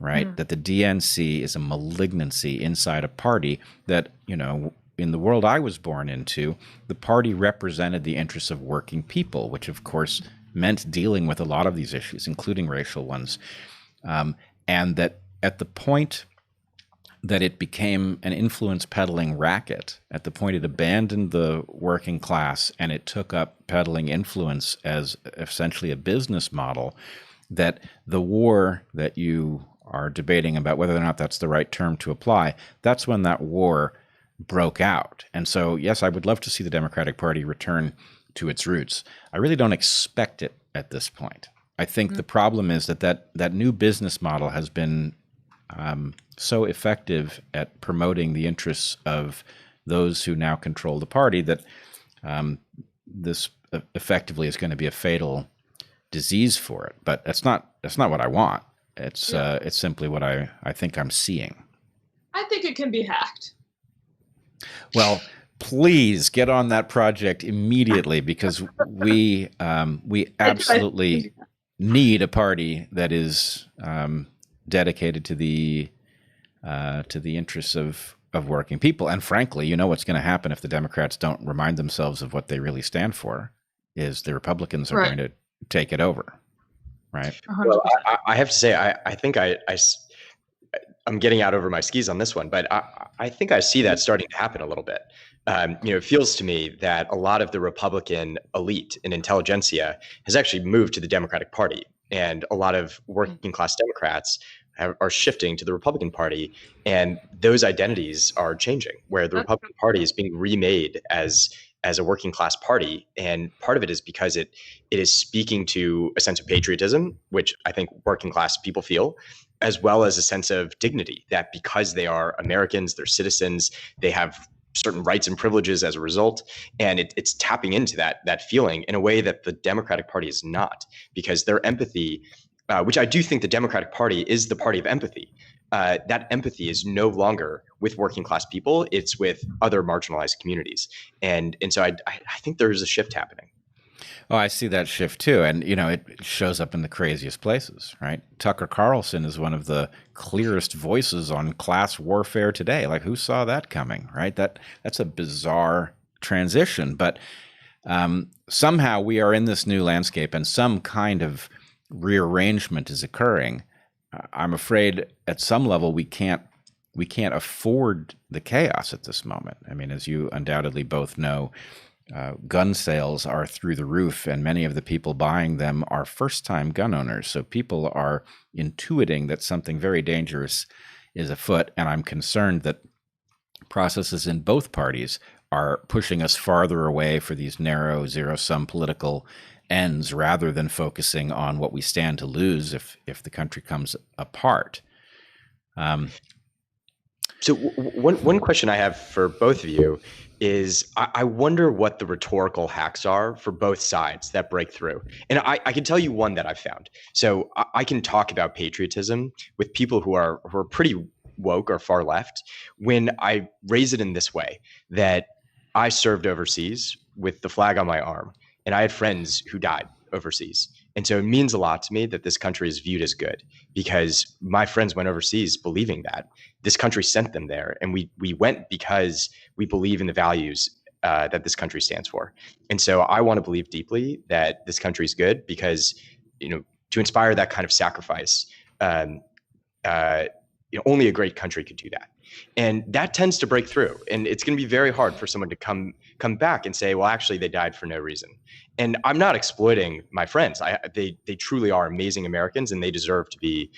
right? That the DNC is a malignancy inside a party that, in the world I was born into, the party represented the interests of working people, which of course meant dealing with a lot of these issues, including racial ones. And that at the point that it became an influence peddling racket, at the point it abandoned the working class and it took up peddling influence as essentially a business model, that the war that you are debating about whether or not that's the right term to apply, that's when that war broke out. And so, yes, I would love to see the Democratic Party return to its roots. I really don't expect it at this point. I think the problem is that new business model has been so effective at promoting the interests of those who now control the party that this effectively is going to be a fatal disease for it. But that's not what I want. It's simply what I think I'm seeing. I think it can be hacked. Well, please get on that project immediately, because we absolutely need a party that is dedicated to the interests of working people. And frankly, what's going to happen if the Democrats don't remind themselves of what they really stand for is the Republicans are going to take it over, right? 100%. Well, I have to say, I think I'm getting out over my skis on this one, but I think I see that starting to happen a little bit. It feels to me that a lot of the Republican elite and intelligentsia has actually moved to the Democratic Party, and a lot of working class Democrats are shifting to the Republican Party, and those identities are changing, where the Republican Party is being remade as a working class party. And part of it is because it is speaking to a sense of patriotism, which I think working class people feel, as well as a sense of dignity, that because they are Americans, they're citizens, they have certain rights and privileges as a result. And it's tapping into that feeling in a way that the Democratic Party is not, because their empathy, which I do think the Democratic Party is the party of empathy. That empathy is no longer with working class people, it's with other marginalized communities. And so I think there is a shift happening. Oh, I see that shift too. And, it shows up in the craziest places, right? Tucker Carlson is one of the clearest voices on class warfare today. Like, who saw that coming, right? That's a bizarre transition. But somehow we are in this new landscape, and some kind of rearrangement is occurring. I'm afraid at some level we can't afford the chaos at this moment. I mean, as you undoubtedly both know, gun sales are through the roof, and many of the people buying them are first-time gun owners. So people are intuiting that something very dangerous is afoot, and I'm concerned that processes in both parties are pushing us farther away for these narrow, zero-sum political ends, rather than focusing on what we stand to lose if the country comes apart. So one question I have for both of you is, I wonder what the rhetorical hacks are for both sides that break through. And I can tell you one that I've found. So I can talk about patriotism with people who are pretty woke or far left when I raise it in this way, that I served overseas with the flag on my arm, and I had friends who died overseas. And so it means a lot to me that this country is viewed as good, because my friends went overseas believing that this country sent them there. And we went because we believe in the values that this country stands for. And so I want to believe deeply that this country is good, because, to inspire that kind of sacrifice, only a great country could do that. And that tends to break through. And it's going to be very hard for someone to come back and say, well, actually, they died for no reason. And I'm not exploiting my friends. They truly are amazing Americans, and they deserve to be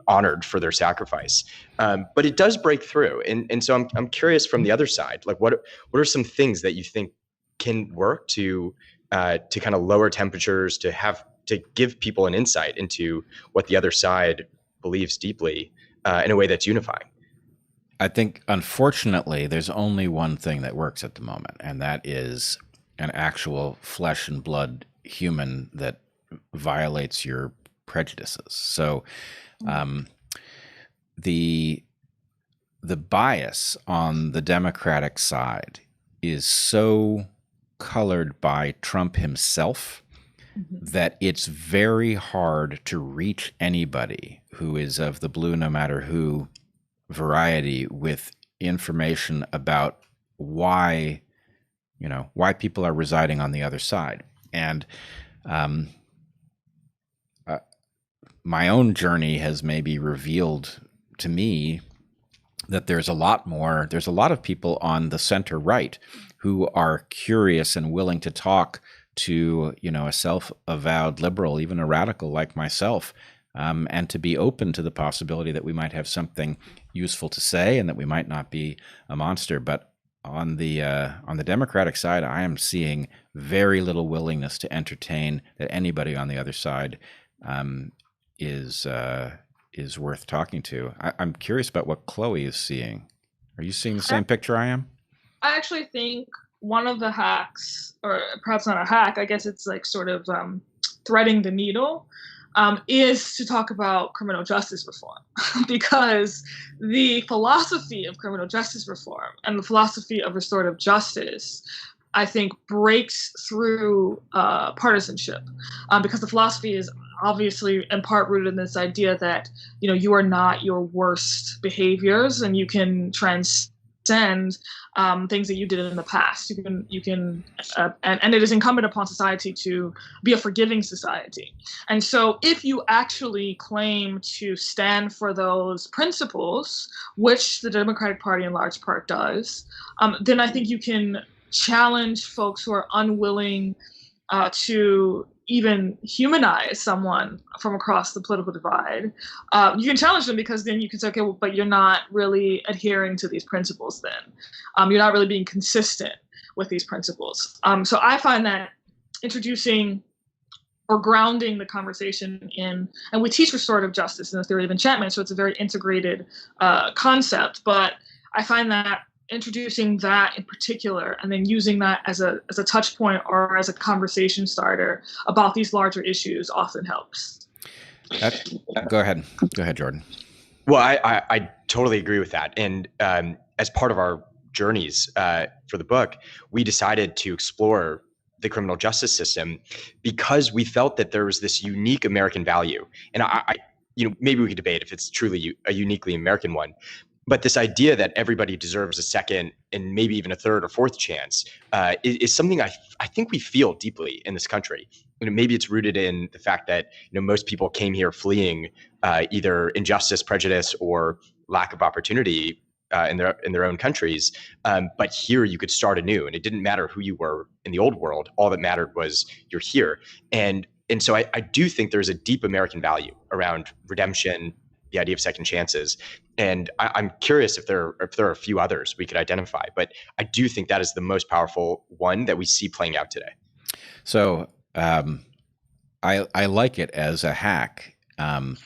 honored for their sacrifice. But it does break through. And so I'm curious from the other side, like what are some things that you think can work to kind of lower temperatures, to give people an insight into what the other side believes deeply in a way that's unifying? I think, unfortunately, there's only one thing that works at the moment, and that is an actual flesh and blood human that violates your prejudices. So the bias on the Democratic side is so colored by Trump himself that it's very hard to reach anybody who is of the blue no matter who variety with information about why people are residing on the other side. And my own journey has maybe revealed to me that there's a lot of people on the center right who are curious and willing to talk to, a self-avowed liberal, even a radical like myself, and to be open to the possibility that we might have something useful to say and that we might not be a monster. But on the Democratic side, I am seeing very little willingness to entertain that anybody on the other side is worth talking to. I'm curious about what Chloe is seeing. Are you seeing the same picture I am? I actually think one of the hacks, or perhaps not a hack, I guess it's like sort of threading the needle, is to talk about criminal justice reform. Because the philosophy of criminal justice reform and the philosophy of restorative justice, I think, breaks through partisanship, because the philosophy is obviously in part rooted in this idea that you are not your worst behaviors, and you can transcend things that you did in the past. You can, and it is incumbent upon society to be a forgiving society. And so, if you actually claim to stand for those principles, which the Democratic Party in large part does, then I think you can challenge folks who are unwilling to even humanize someone from across the political divide. You can challenge them, because then you can say, okay, well, but you're not really adhering to these principles then. You're not really being consistent with these principles. So I find that introducing or grounding the conversation in, and we teach restorative justice in the theory of enchantment, so it's a very integrated concept, but I find that introducing that in particular, and then using that as a touch point or as a conversation starter about these larger issues often helps. Go ahead, Jordan. Well, I totally agree with that. And as part of our journeys for the book, we decided to explore the criminal justice system because we felt that there was this unique American value. And I maybe we could debate if it's truly a uniquely American one. But this idea that everybody deserves a second and maybe even a third or fourth chance is something I think we feel deeply in this country. Maybe it's rooted in the fact that most people came here fleeing either injustice, prejudice, or lack of opportunity in their own countries. But here you could start anew, and it didn't matter who you were in the old world. All that mattered was you're here. And so I do think there's a deep American value around redemption, the idea of second chances. And I'm curious if there are a few others we could identify, but I do think that is the most powerful one that we see playing out today. So I like it as a hack. I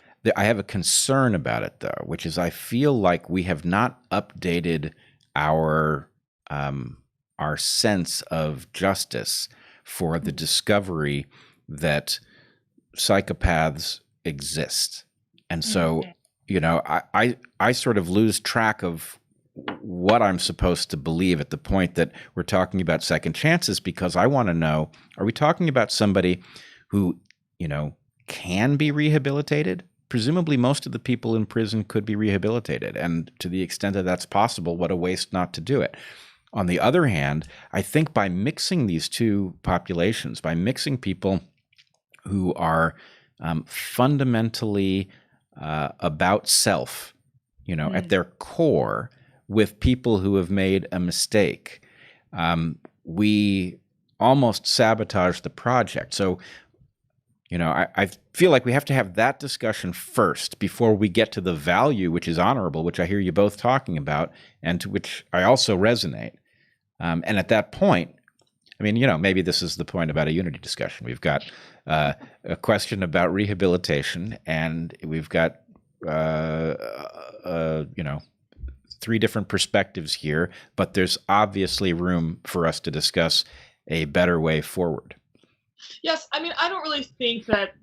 have a concern about it, though, which is I feel like we have not updated our sense of justice for the discovery that psychopaths exist. And so, I sort of lose track of what I'm supposed to believe at the point that we're talking about second chances, because I want to know, are we talking about somebody who, can be rehabilitated? Presumably most of the people in prison could be rehabilitated. And to the extent that that's possible, what a waste not to do it. On the other hand, I think by mixing these two populations, by mixing people who are fundamentally about self, at their core, with people who have made a mistake, we almost sabotage the project. So, I feel like we have to have that discussion first before we get to the value, which is honorable, which I hear you both talking about, and to which I also resonate. And at that point, maybe this is the point about a unity discussion. We've got a question about rehabilitation, and we've got, three different perspectives here, but there's obviously room for us to discuss a better way forward. Yes, I don't really think that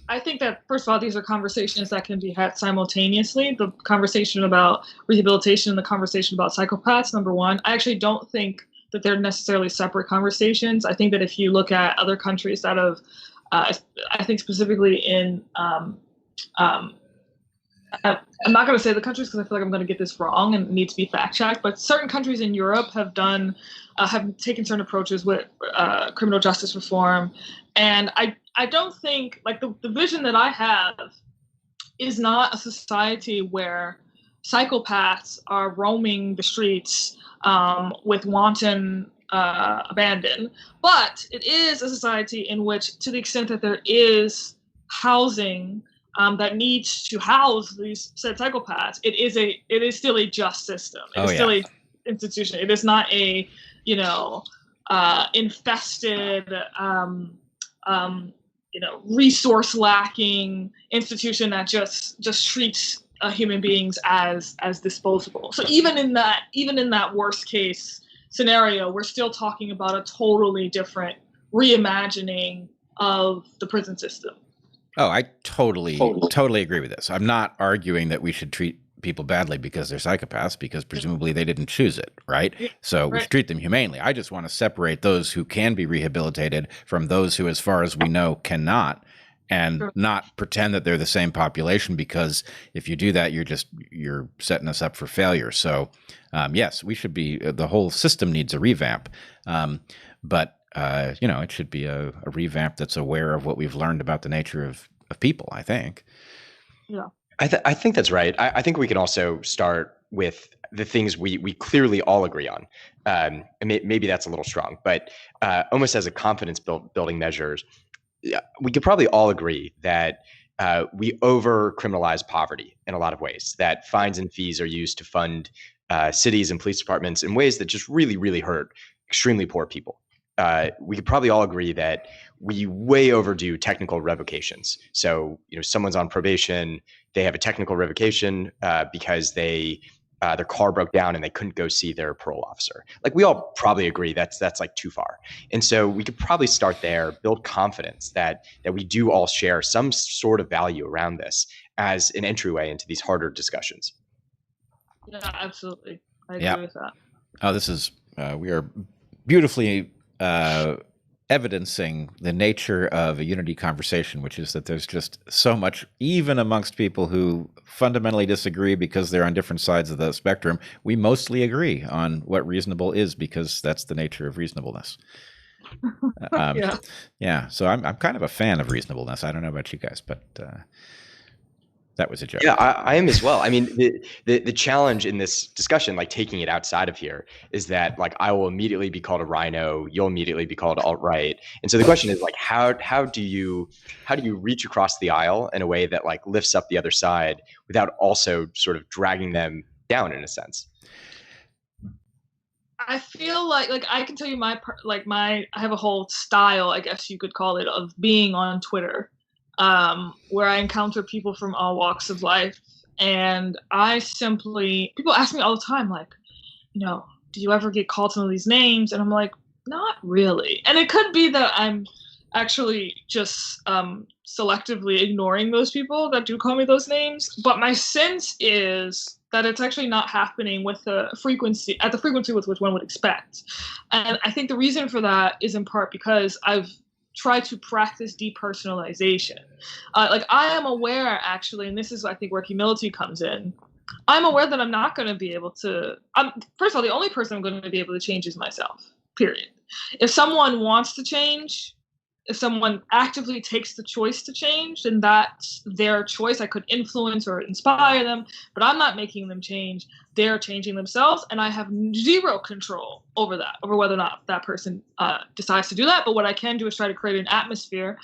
I think that, first of all, these are conversations that can be had simultaneously. The conversation about rehabilitation and the conversation about psychopaths, number one. I actually don't think that they're necessarily separate conversations. I think that if you look at other countries that have, I think specifically in, I'm not going to say the countries because I feel like I'm going to get this wrong and need to be fact checked, but certain countries in Europe have done, have taken certain approaches with criminal justice reform. And I don't think, like, the vision that I have is not a society where psychopaths are roaming the streets with wanton abandon, but it is a society in which, to the extent that there is housing that needs to house these said psychopaths, it is still a just system. It is still a institution. It is not a, infested, resource lacking institution that just treats human beings as disposable. So even in that worst case scenario, we're still talking about a totally different reimagining of the prison system. Oh, I totally agree with this. I'm not arguing that we should treat people badly because they're psychopaths, because presumably they didn't choose it, right? So we should treat them humanely. I just want to separate those who can be rehabilitated from those who, as far as we know, cannot, and not pretend that they're the same population, because if you do that, you're setting us up for failure. So yes, we should be, the whole system needs a revamp. But it should be a revamp that's aware of what we've learned about the nature of people, I think. Yeah. I think that's right. I think we can also start with the things we clearly all agree on. And maybe that's a little strong, but almost as a confidence building measures, we could probably all agree that we over-criminalize poverty in a lot of ways, that fines and fees are used to fund cities and police departments in ways that just really, really hurt extremely poor people. We could probably all agree that we way overdo technical revocations. So, someone's on probation, they have a technical revocation because their car broke down and they couldn't go see their parole officer. Like, we all probably agree that's like too far. And so we could probably start there, build confidence that we do all share some sort of value around this as an entryway into these harder discussions. Yeah, absolutely. I agree with that. Oh, this is, we are beautifully evidencing the nature of a unity conversation, which is that there's just so much, even amongst people who fundamentally disagree because they're on different sides of the spectrum, we mostly agree on what reasonable is, because that's the nature of reasonableness. So I'm kind of a fan of reasonableness. I don't know about you guys, but that was a joke. Yeah, I am as well. I mean, the challenge in this discussion, like taking it outside of here, is that like I will immediately be called a rhino, you'll immediately be called alt-right, and so the question is like, how do you reach across the aisle in a way that like lifts up the other side without also sort of dragging them down in a sense? I feel like I can tell you I have a whole style, I guess you could call it, of being on Twitter. Where I encounter people from all walks of life. And people ask me all the time, like, do you ever get called some of these names? And I'm like, not really. And it could be that I'm actually just selectively ignoring those people that do call me those names. But my sense is that it's actually not happening with the frequency with which one would expect. And I think the reason for that is in part because I've try to practice depersonalization. I am aware, actually, and this is, I think, where humility comes in. I'm aware that I'm not going to be able to, first of all, the only person I'm going to be able to change is myself, period. If someone wants to change, if someone actively takes the choice to change, then that's their choice. I could influence or inspire them, but I'm not making them change. They're changing themselves, and I have zero control over whether or not that person decides to do that. But what I can do is try to create an atmosphere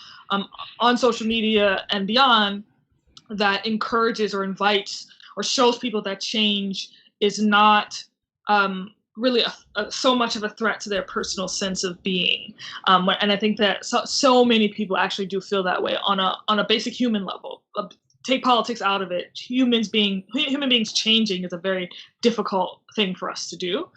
on social media and beyond that encourages or invites or shows people that change is not really so much of a threat to their personal sense of being. And I think that so many people actually do feel that way on a basic human level. Take politics out of it. Human beings changing is a very difficult thing for us to do.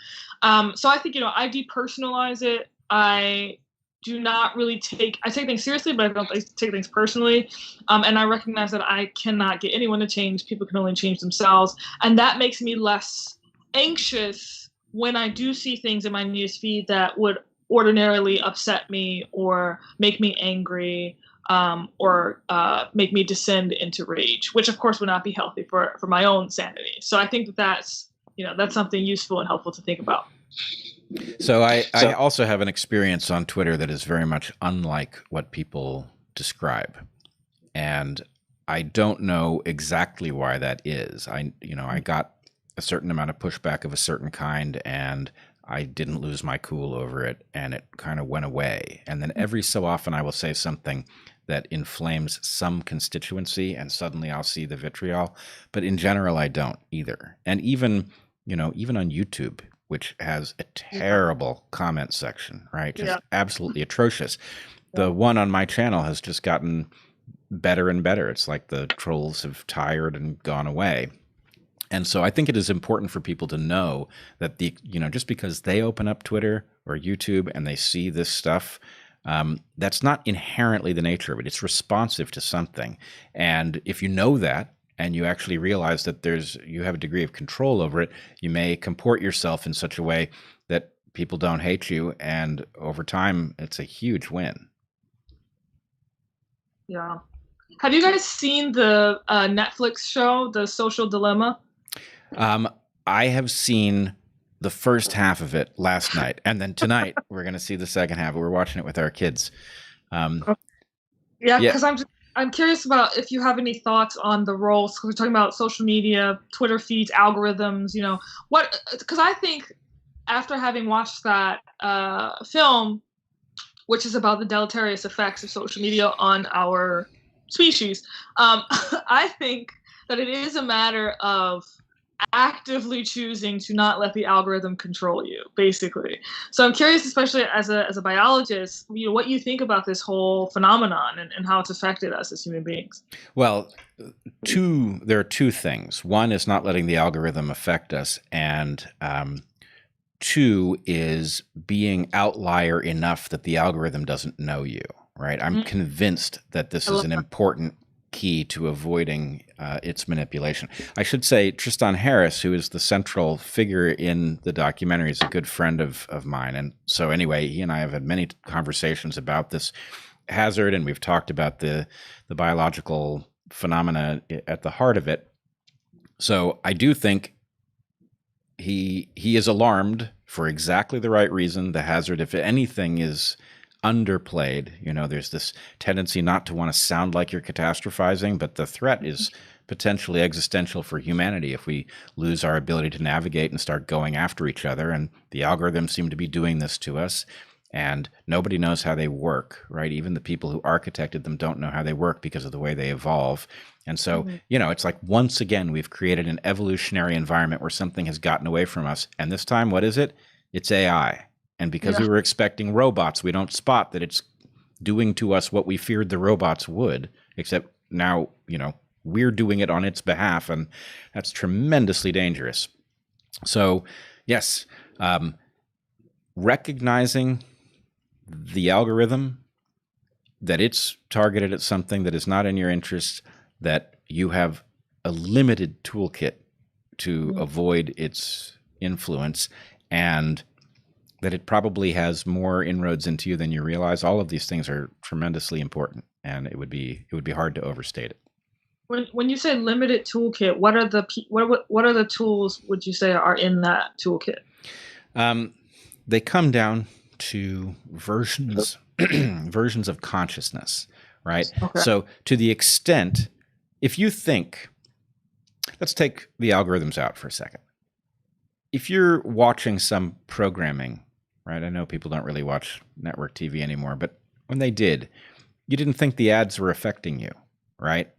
So I think, I depersonalize it. I do not really I take things seriously, but I don't take things personally. And I recognize that I cannot get anyone to change. People can only change themselves. And that makes me less anxious when I do see things in my news feed that would ordinarily upset me or make me angry, or make me descend into rage, which of course would not be healthy for my own sanity. So I think that's something useful and helpful to think about. So I also have an experience on Twitter that is very much unlike what people describe. And I don't know exactly why that is. I got a certain amount of pushback of a certain kind, and I didn't lose my cool over it, and it kind of went away. And then every so often I will say something that inflames some constituency, and suddenly I'll see the vitriol. But in general, I don't either. And even on YouTube, which has a terrible comment section, right? Just absolutely atrocious. The one on my channel has just gotten better and better. It's like the trolls have tired and gone away. And so I think it is important for people to know that just because they open up Twitter or YouTube and they see this stuff, that's not inherently the nature of it. It's responsive to something. And if you know that, and you actually realize that you have a degree of control over it, you may comport yourself in such a way that people don't hate you. And over time, it's a huge win. Yeah. Have you guys seen the Netflix show, The Social Dilemma? I have seen the first half of it last night. And then tonight, we're going to see the second half. We're watching it with our kids. Because I'm curious about if you have any thoughts on the roles, because we're talking about social media, Twitter feeds, algorithms, because I think after having watched that film, which is about the deleterious effects of social media on our species, I think that it is a matter of actively choosing to not let the algorithm control you, basically. So I'm curious, especially as a biologist, what you think about this whole phenomenon and how it's affected us as human beings. Well, there are two things. One is not letting the algorithm affect us, and two is being outlier enough that the algorithm doesn't know you, right? I'm convinced that this is an important key to avoiding its manipulation. I should say Tristan Harris, who is the central figure in the documentary, is a good friend of mine. And so anyway, he and I have had many conversations about this hazard, and we've talked about the biological phenomena at the heart of it. So I do think he is alarmed for exactly the right reason. The hazard, if anything, is underplayed. There's this tendency not to want to sound like you're catastrophizing, but the threat is potentially existential for humanity if we lose our ability to navigate and start going after each other. And the algorithms seem to be doing this to us, and nobody knows how they work, right? Even the people who architected them don't know how they work because of the way they evolve. And so, it's like once again, we've created an evolutionary environment where something has gotten away from us. And this time, what is it? It's AI. And because we were expecting robots, we don't spot that it's doing to us what we feared the robots would, except now, we're doing it on its behalf, and that's tremendously dangerous. So, yes, recognizing the algorithm, that it's targeted at something that is not in your interest, that you have a limited toolkit to avoid its influence, and that it probably has more inroads into you than you realize. All of these things are tremendously important, and it would be hard to overstate it. When you say limited toolkit, what are the tools would you say are in that toolkit? They come down to versions of consciousness, right? Okay. So to the extent, if you think, let's take the algorithms out for a second. If you're watching some programming, right? I know people don't really watch network TV anymore, but when they did, you didn't think the ads were affecting you, right?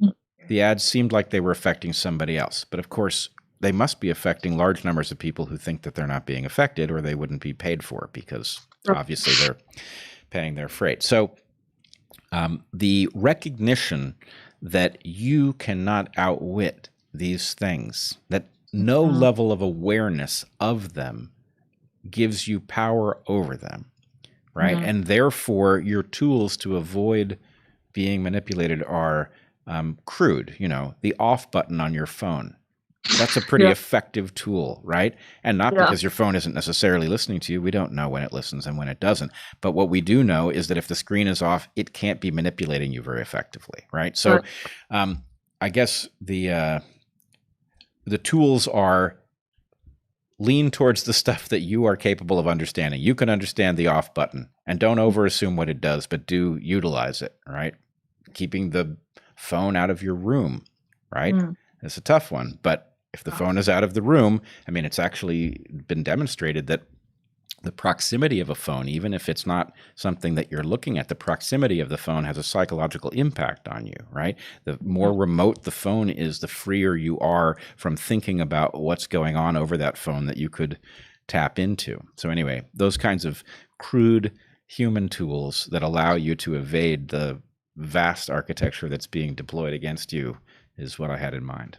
The ads seemed like they were affecting somebody else. But of course, they must be affecting large numbers of people who think that they're not being affected, or they wouldn't be paid for it, because obviously they're paying their freight. So the recognition that you cannot outwit these things, that no level of awareness of them gives you power over them, right? And therefore, your tools to avoid being manipulated are crude. The off button on your phone. That's a pretty effective tool, right? And not because your phone isn't necessarily listening to you. We don't know when it listens and when it doesn't. But what we do know is that if the screen is off, it can't be manipulating you very effectively, right? So I guess the tools are lean towards the stuff that you are capable of understanding. You can understand the off button, and don't overassume what it does, but do utilize it, right? Keeping the phone out of your room, right? It's a tough one, but if the phone is out of the room, I mean, it's actually been demonstrated that the proximity of a phone, even if it's not something that you're looking at, the proximity of the phone has a psychological impact on you, right? The more remote the phone is, the freer you are from thinking about what's going on over that phone that you could tap into. So anyway, those kinds of crude human tools that allow you to evade the vast architecture that's being deployed against you is what I had in mind.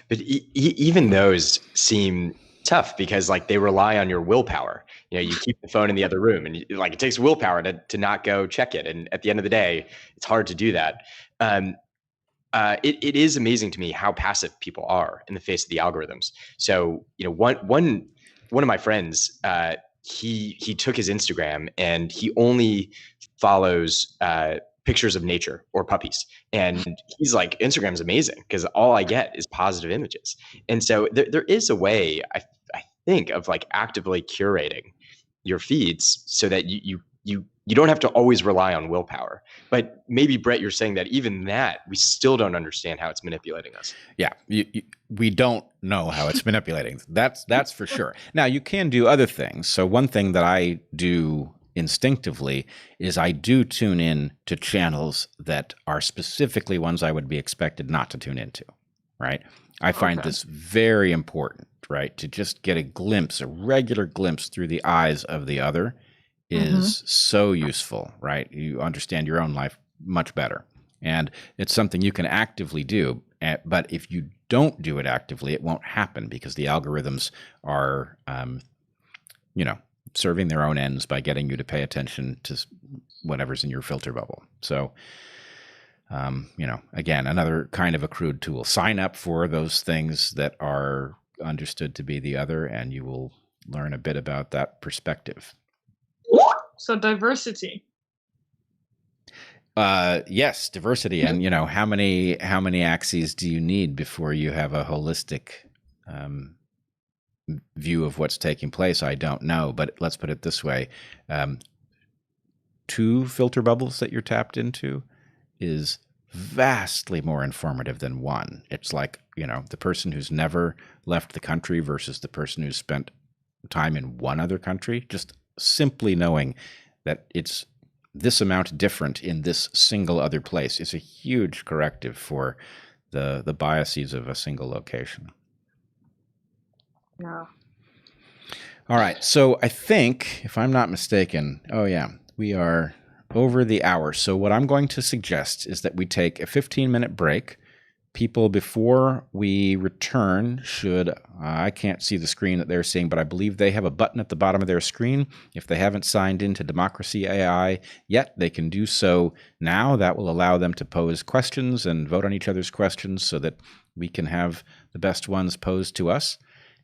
But even those seem tough because like they rely on your willpower. You keep the phone in the other room, and like it takes willpower to not go check it. And at the end of the day, it's hard to do that. It is amazing to me how passive people are in the face of the algorithms. So one of my friends, he took his Instagram and he only follows pictures of nature or puppies. And he's like, Instagram's amazing because all I get is positive images. And so there is a way, I think, of like actively curating your feeds so that you don't have to always rely on willpower. But maybe, Bret, you're saying that even that, we still don't understand how it's manipulating us. Yeah, we don't know how it's manipulating. That's for sure. Now, you can do other things. So one thing that I do instinctively is I do tune in to channels that are specifically ones I would be expected not to tune into, right? I find this very important, right? To just get a regular glimpse through the eyes of the other is so useful, right? You understand your own life much better. And it's something you can actively do. But if you don't do it actively, it won't happen because the algorithms are, serving their own ends by getting you to pay attention to whatever's in your filter bubble. So, again, another kind of a crude tool. Sign up for those things that are understood to be the other, and you will learn a bit about that perspective. So diversity. Yes, diversity. And, how many axes do you need before you have a holistic view of what's taking place? I don't know, but let's put it this way. 2 filter bubbles that you're tapped into is vastly more informative than 1. It's like, the person who's never left the country versus the person who's spent time in one other country. Just simply knowing that it's this amount different in this single other place is a huge corrective for the biases of a single location. Yeah. All right. So I think, if I'm not mistaken, we are over the hour. So what I'm going to suggest is that we take a 15-minute break. People, before we return, I can't see the screen that they're seeing, but I believe they have a button at the bottom of their screen. If they haven't signed into Democracy AI yet, they can do so now. That will allow them to pose questions and vote on each other's questions so that we can have the best ones posed to us.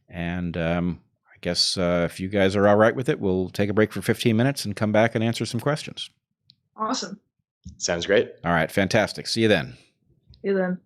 And I guess if you guys are all right with it, we'll take a break for 15 minutes and come back and answer some questions. Awesome. Sounds great. All right. Fantastic. See you then. See you then.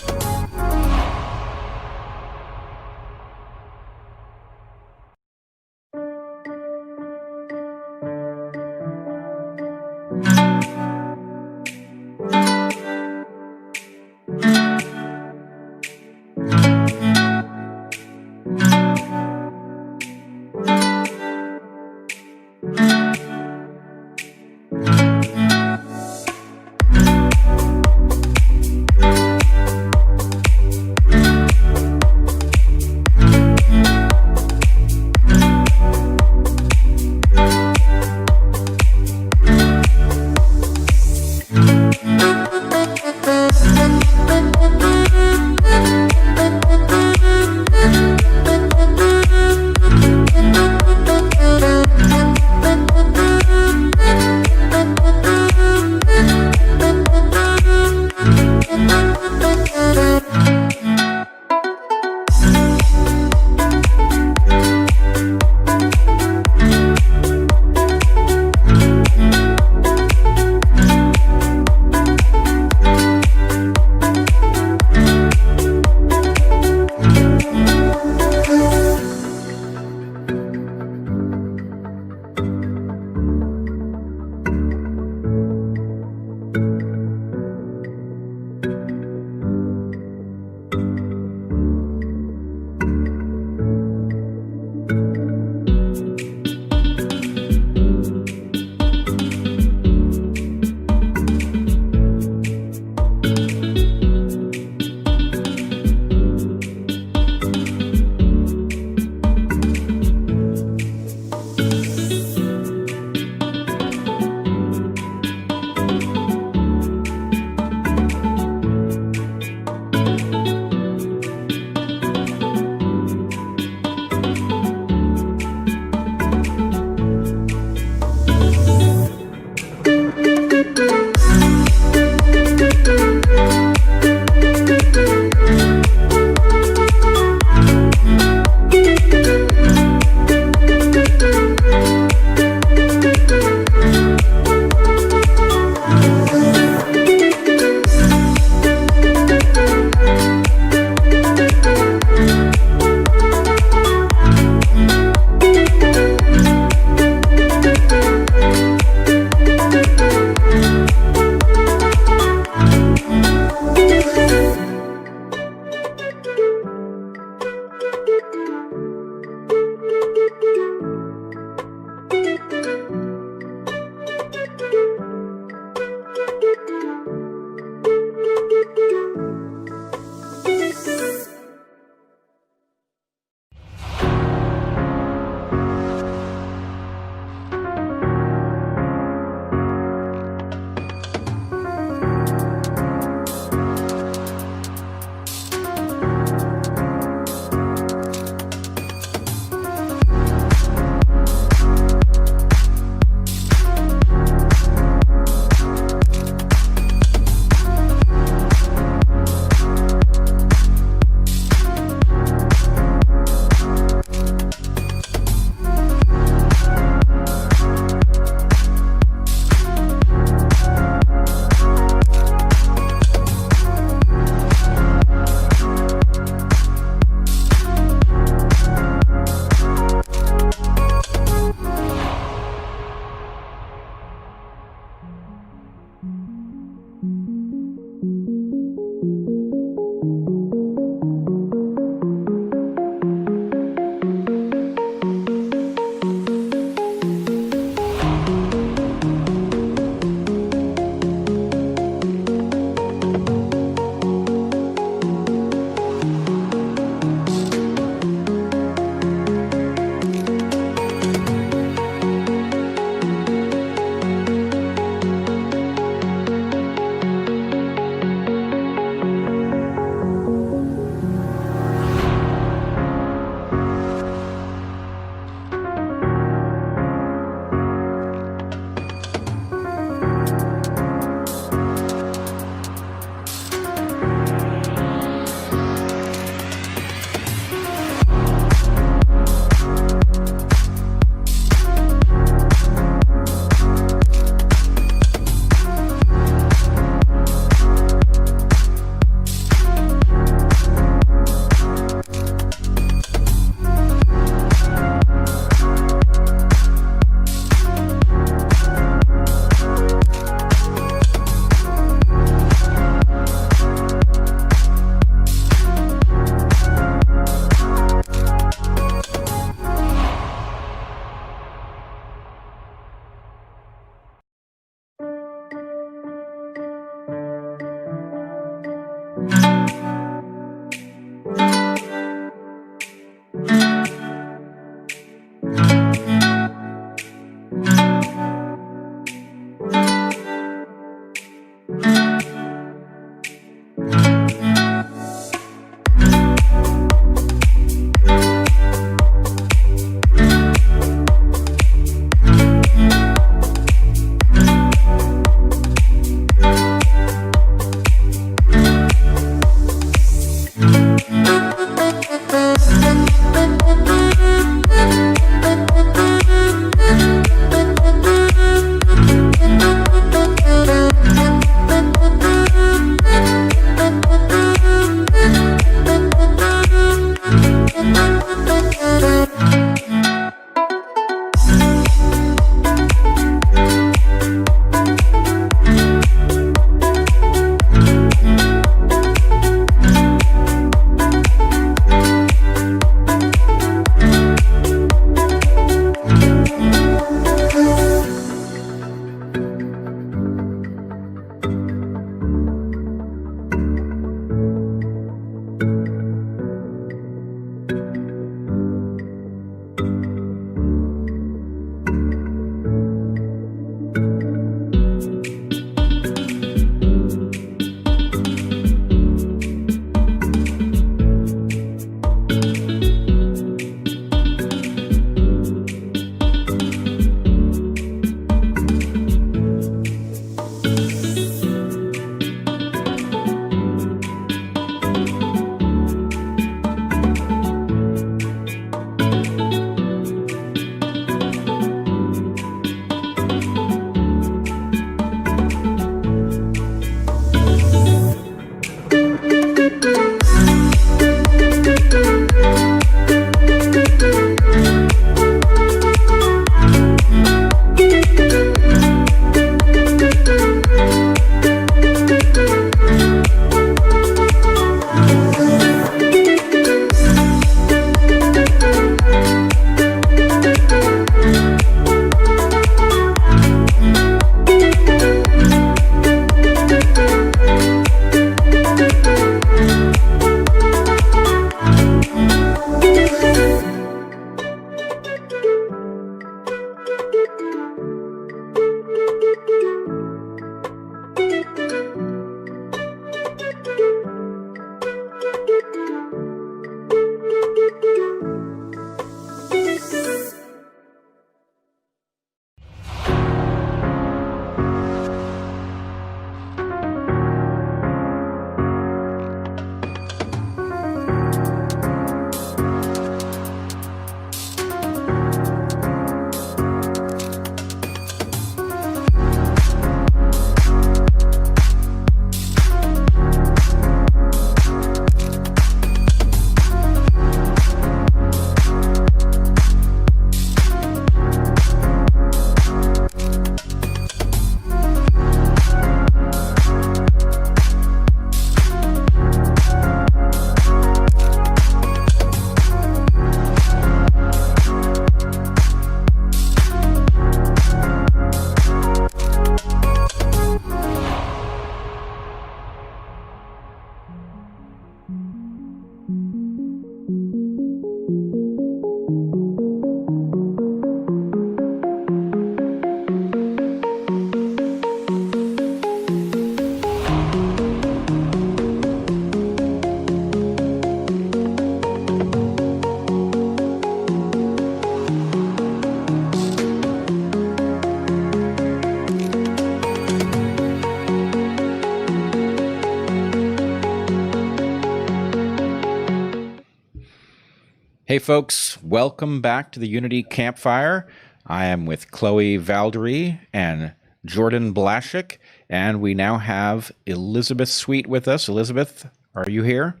Hey, folks, welcome back to the Unity Campfire. I am with Chloe Valdary and Jordan Blashek, and we now have Elizabeth Sweet with us. Elizabeth, are you here?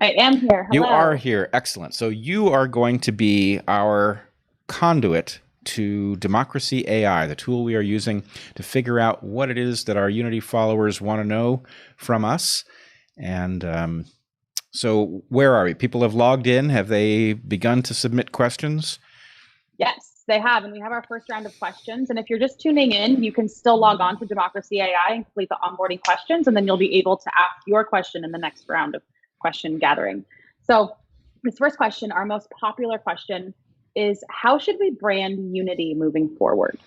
I am here. Hello. You are here. Excellent. So you are going to be our conduit to Democracy AI, the tool we are using to figure out what it is that our Unity followers want to know from us. And so where are we? People have logged in. Have they begun to submit questions? Yes, they have. And we have our first round of questions. And if you're just tuning in, you can still log on to Democracy AI and complete the onboarding questions. And then you'll be able to ask your question in the next round of question gathering. So this first question, our most popular question, is how should we brand Unity moving forward?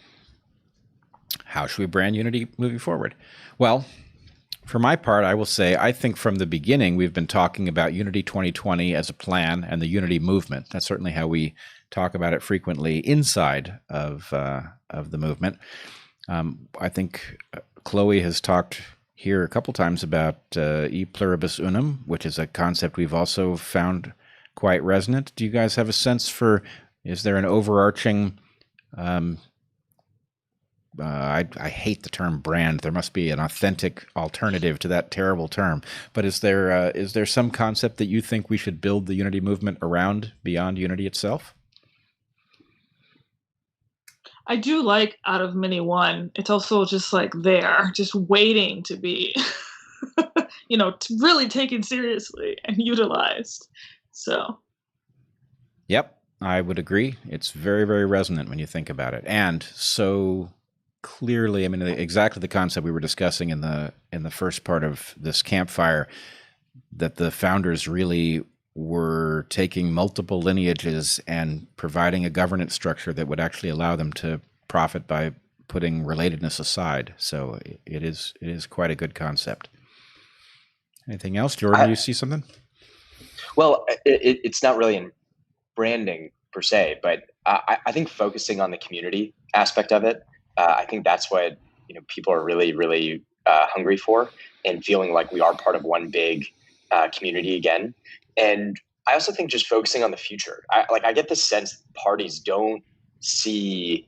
How should we brand Unity moving forward? Well, for my part, I will say I think from the beginning we've been talking about Unity 2020 as a plan and the Unity movement. That's certainly how we talk about it frequently inside of the movement. I think Chloe has talked here a couple times about e pluribus unum, which is a concept we've also found quite resonant. Do you guys have a sense for, is there an overarching I hate the term brand. There must be an authentic alternative to that terrible term. But is there some concept that you think we should build the Unity movement around beyond Unity itself? I do like out of many one. It's also just like there, just waiting to be, really taken seriously and utilized. So. Yep, I would agree. It's very, very resonant when you think about it. And so clearly, I mean, exactly the concept we were discussing in the first part of this campfire, that the founders really were taking multiple lineages and providing a governance structure that would actually allow them to profit by putting relatedness aside. So it is quite a good concept. Anything else, Jordan? Do you see something? Well, it's not really in branding per se, but I think focusing on the community aspect of it, I think that's what people are really, really hungry for, and feeling like we are part of one big community again. And I also think just focusing on the future. I get the sense parties don't see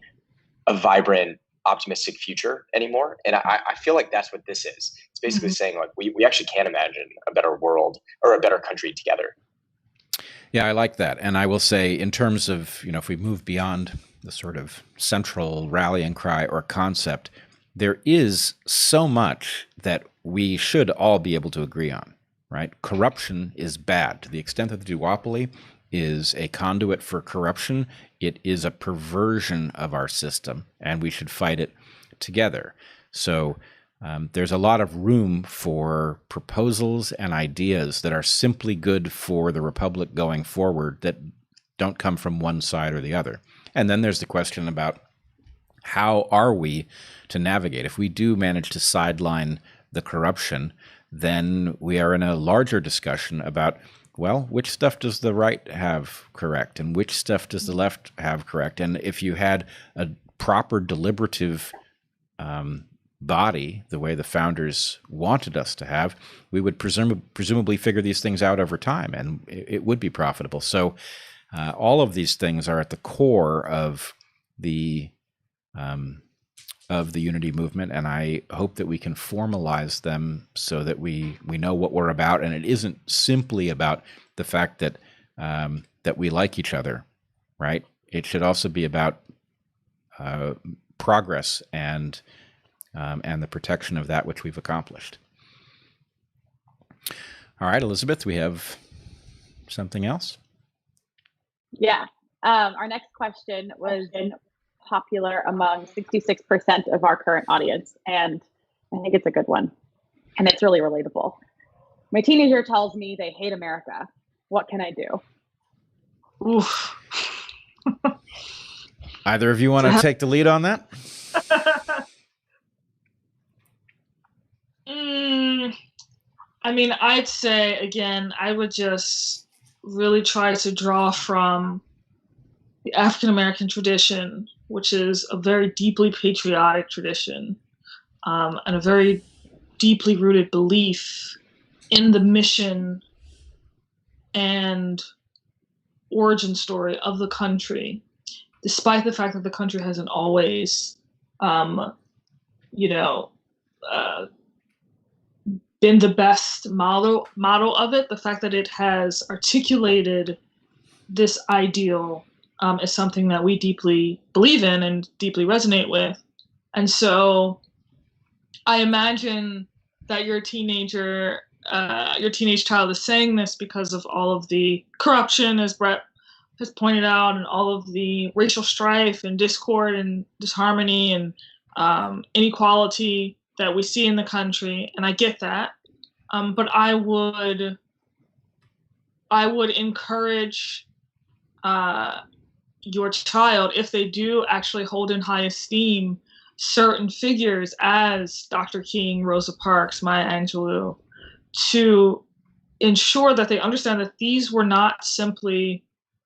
a vibrant, optimistic future anymore, and I feel like that's what this is. It's basically saying like we actually can imagine a better world or a better country together. Yeah, I like that. And I will say, in terms of, if we move beyond the sort of central rallying cry or concept, there is so much that we should all be able to agree on, right? Corruption is bad. To the extent that the duopoly is a conduit for corruption, it is a perversion of our system, and we should fight it together. So there's a lot of room for proposals and ideas that are simply good for the republic going forward that don't come from one side or the other. And then there's the question about how are we to navigate? If we do manage to sideline the corruption, then we are in a larger discussion about, well, which stuff does the right have correct and which stuff does the left have correct? And if you had a proper deliberative body, the way the founders wanted us to have, we would presumably figure these things out over time, and it would be profitable. So all of these things are at the core of the Unity movement, and I hope that we can formalize them so that we know what we're about, and it isn't simply about the fact that that we like each other, right? It should also be about progress and the protection of that which we've accomplished. All right, Elizabeth, we have something else? Yeah. Our next question was popular among 66% of our current audience, and I think it's a good one, and it's really relatable. My teenager tells me they hate America. What can I do? Oof. Either of you want to take the lead on that? I mean, I'd say, again, I would just really try to draw from the African American tradition, which is a very deeply patriotic tradition, and a very deeply rooted belief in the mission and origin story of the country, despite the fact that the country hasn't always, you know, been the best model of it. The fact that it has articulated this ideal is something that we deeply believe in and deeply resonate with. And so I imagine that your teenage child is saying this because of all of the corruption, as Bret has pointed out, and all of the racial strife and discord and disharmony and inequality that we see in the country. And I get that. But I would encourage your child, if they do actually hold in high esteem certain figures as Dr. King, Rosa Parks, Maya Angelou, to ensure that they understand that these were not simply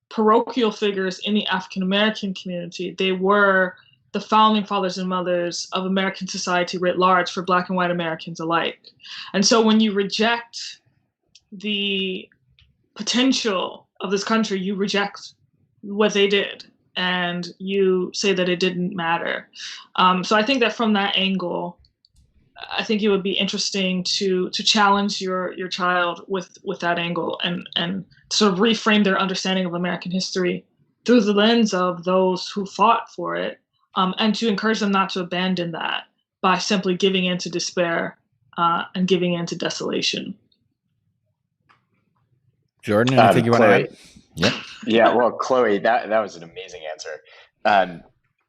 parochial figures in the African American community. They were the founding fathers and mothers of American society writ large for Black and white Americans alike. And so when you reject the potential of this country, you reject what they did, and you say that it didn't matter. So I think that from that angle, I think it would be interesting to challenge your child with that angle and sort of reframe their understanding of American history through the lens of those who fought for it, and to encourage them not to abandon that by simply giving in to despair and giving in to desolation. Jordan, anything you want to add? Yep. Yeah, well, Chloe, that was an amazing answer.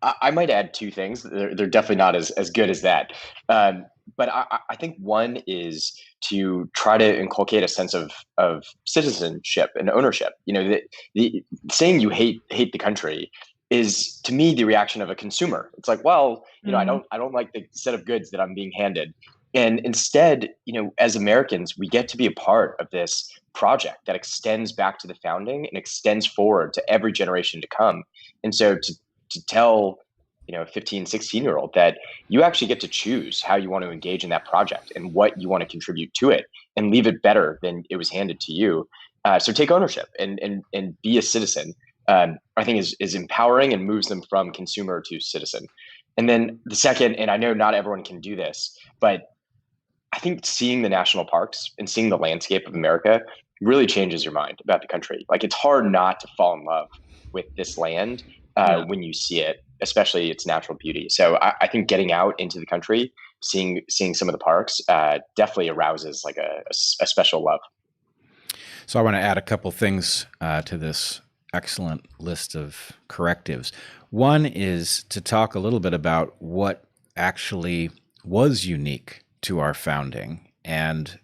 I might add two things. They're definitely not as good as that. But I think one is to try to inculcate a sense of citizenship and ownership. You know, the saying you hate the country is, to me, the reaction of a consumer. It's like, well, you know, I don't like the set of goods that I'm being handed. And instead, you know, as Americans, we get to be a part of this project that extends back to the founding and extends forward to every generation to come. And so to tell, you know, a 15, 16-year-old that you actually get to choose how you want to engage in that project and what you want to contribute to it and leave it better than it was handed to you. So take ownership and be a citizen, I think is empowering and moves them from consumer to citizen. And then the second, and I know not everyone can do this, but I think seeing the national parks and seeing the landscape of America really changes your mind about the country. Like, it's hard not to fall in love with this land when you see it, especially its natural beauty. So I think getting out into the country, seeing some of the parks definitely arouses like a special love. So I want to add a couple things to this excellent list of correctives. One is to talk a little bit about what actually was unique to our founding. And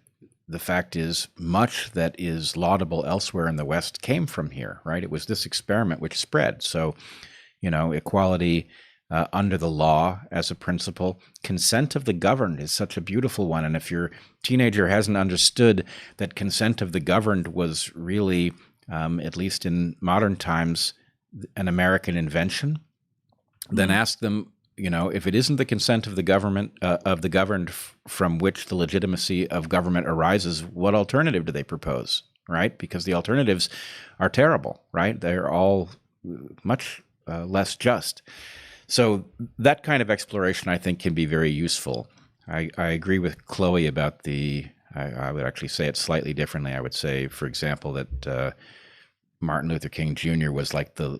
the fact is, much that is laudable elsewhere in the West came from here, right? It was this experiment which spread. So, you know, equality under the law as a principle. Consent of the governed is such a beautiful one. And if your teenager hasn't understood that consent of the governed was really, at least in modern times, an American invention, then ask them, you know, if it isn't the consent of the government, of the governed from which the legitimacy of government arises, what alternative do they propose, right? Because the alternatives are terrible, right? They're all much less just. So that kind of exploration, I think, can be very useful. I agree with Chloe about I would actually say it slightly differently. I would say, for example, that Martin Luther King Jr. was like the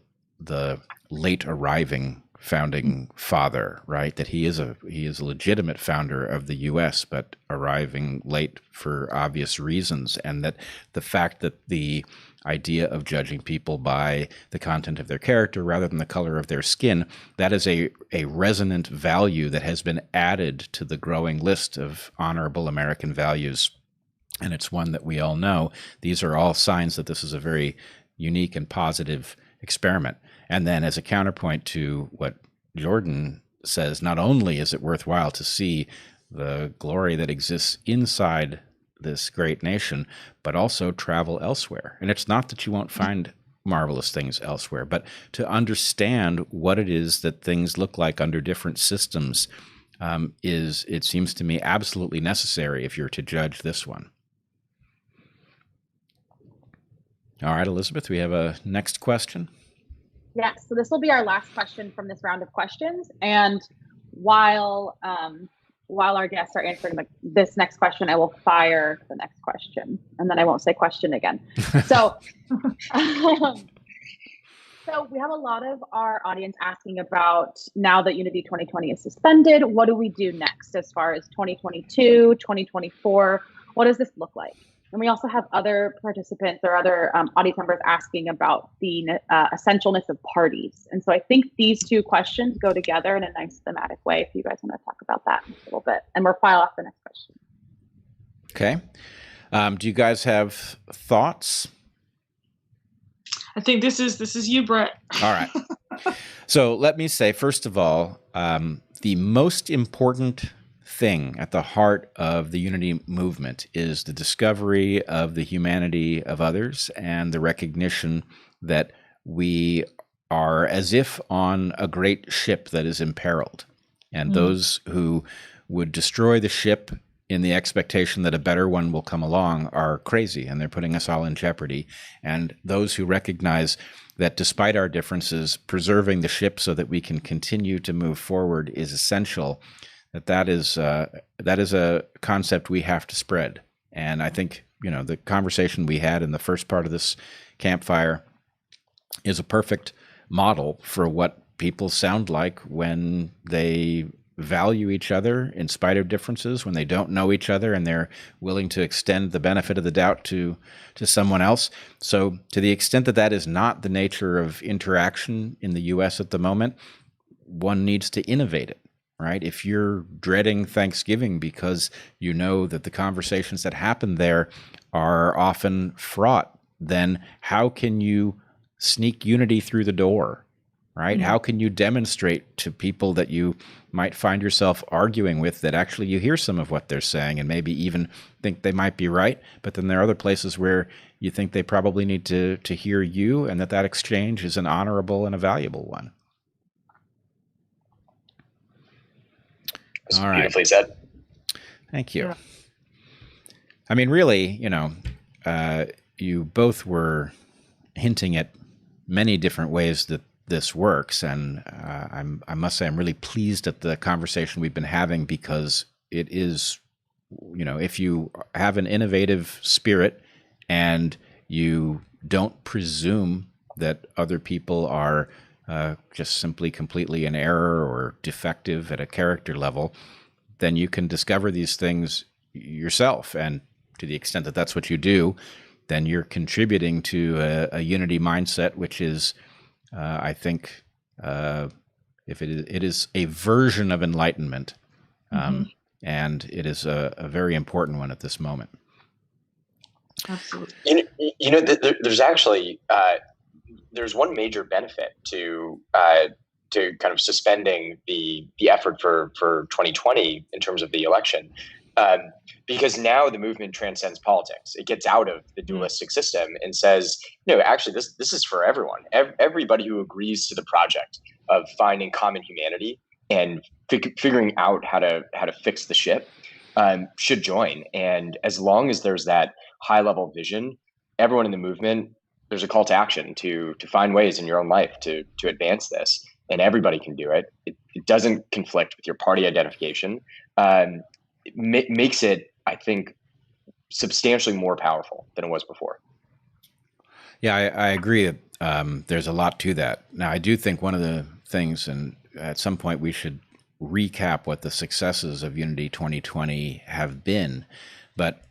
late arriving founding father, right? That he is a legitimate founder of the U.S., but arriving late for obvious reasons, and that the fact that the idea of judging people by the content of their character rather than the color of their skin, that is a resonant value that has been added to the growing list of honorable American values, and it's one that we all know. These are all signs that this is a very unique and positive experiment. And then as a counterpoint to what Jordan says, not only is it worthwhile to see the glory that exists inside this great nation, but also travel elsewhere. And it's not that you won't find marvelous things elsewhere, but to understand what it is that things look like under different systems is, it seems to me, absolutely necessary if you're to judge this one. All right, Elizabeth, we have a next question. Yes, so this will be our last question from this round of questions. And while our guests are answering this next question, I will fire the next question, and then I won't say question again. So, so we have a lot of our audience asking about, now that Unity 2020 is suspended, what do we do next as far as 2022, 2024? What does this look like? And we also have other participants or other audience members asking about the essentialness of parties. And so I think these two questions go together in a nice thematic way if you guys want to talk about that in a little bit. And we'll file off the next question. Okay. Do you guys have thoughts? I think this is you, Bret. All right. So let me say, first of all, the most important thing at the heart of the Unity movement is the discovery of the humanity of others and the recognition that we are as if on a great ship that is imperiled. And those who would destroy the ship in the expectation that a better one will come along are crazy, and they're putting us all in jeopardy. And those who recognize that despite our differences, preserving the ship so that we can continue to move forward is essential, that is a concept we have to spread. And I think, the conversation we had in the first part of this campfire is a perfect model for what people sound like when they value each other in spite of differences, when they don't know each other and they're willing to extend the benefit of the doubt to someone else. So to the extent that that is not the nature of interaction in the US at the moment, one needs to innovate it. Right? If you're dreading Thanksgiving because you know that the conversations that happen there are often fraught, then how can you sneak unity through the door? Right? How can you demonstrate to people that you might find yourself arguing with that actually you hear some of what they're saying and maybe even think they might be right, but then there are other places where you think they probably need to hear you, and that exchange is an honorable and a valuable one. All right. Beautifully said. Thank you. Yeah. I mean, really, you both were hinting at many different ways that this works, and I must say I'm really pleased at the conversation we've been having, because it is, if you have an innovative spirit and you don't presume that other people are just simply completely in error or defective at a character level, then you can discover these things yourself. And to the extent that that's what you do, then you're contributing to a unity mindset, which is, I think, if it is a version of enlightenment, and it is a very important one at this moment. Absolutely. There's actually there's one major benefit to kind of suspending the effort for 2020 in terms of the election, because now the movement transcends politics. It gets out of the dualistic system and says, no, actually, this is for everyone. Everybody who agrees to the project of finding common humanity and figuring out how to fix the ship should join. And as long as there's that high level vision, everyone in the movement, there's a call to action to find ways in your own life to advance this, and everybody can do it. It doesn't conflict with your party identification. It makes it, I think, substantially more powerful than it was before. Yeah, I agree that there's a lot to that. Now, I do think one of the things, and at some point we should recap what the successes of Unity 2020 have been, but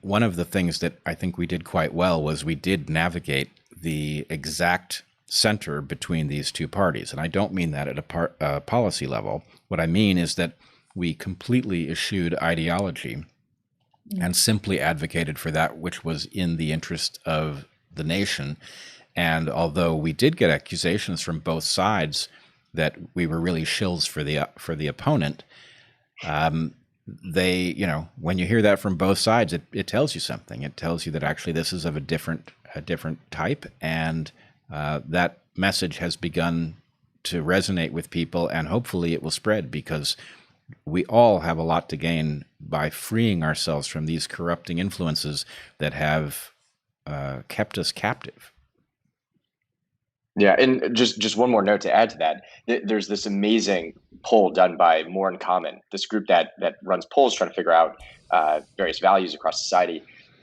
one of the things that I think we did quite well was we did navigate the exact center between these two parties. And I don't mean that at a policy level. What I mean is that we completely eschewed ideology and simply advocated for that which was in the interest of the nation. And although we did get accusations from both sides that we were really shills for the opponent, they, when you hear that from both sides, it tells you something. It tells you that actually this is of a different type, and that message has begun to resonate with people, and hopefully it will spread, because we all have a lot to gain by freeing ourselves from these corrupting influences that have kept us captive. Yeah, and just one more note to add to that. There's this amazing poll done by More in Common, this group that runs polls trying to figure out various values across society.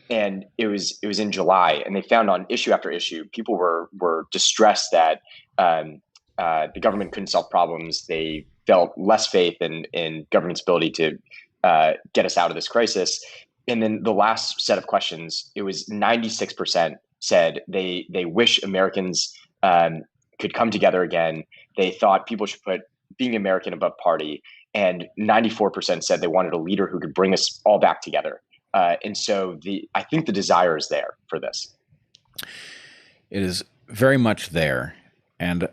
And it was in July, and they found on issue after issue, people were distressed that the government couldn't solve problems. They felt less faith in government's ability to get us out of this crisis. And then the last set of questions, it was 96% said they wish Americans could come together again. They thought people should put being American above party, and 94% said they wanted a leader who could bring us all back together. And so I think the desire is there for this. It is very much there, and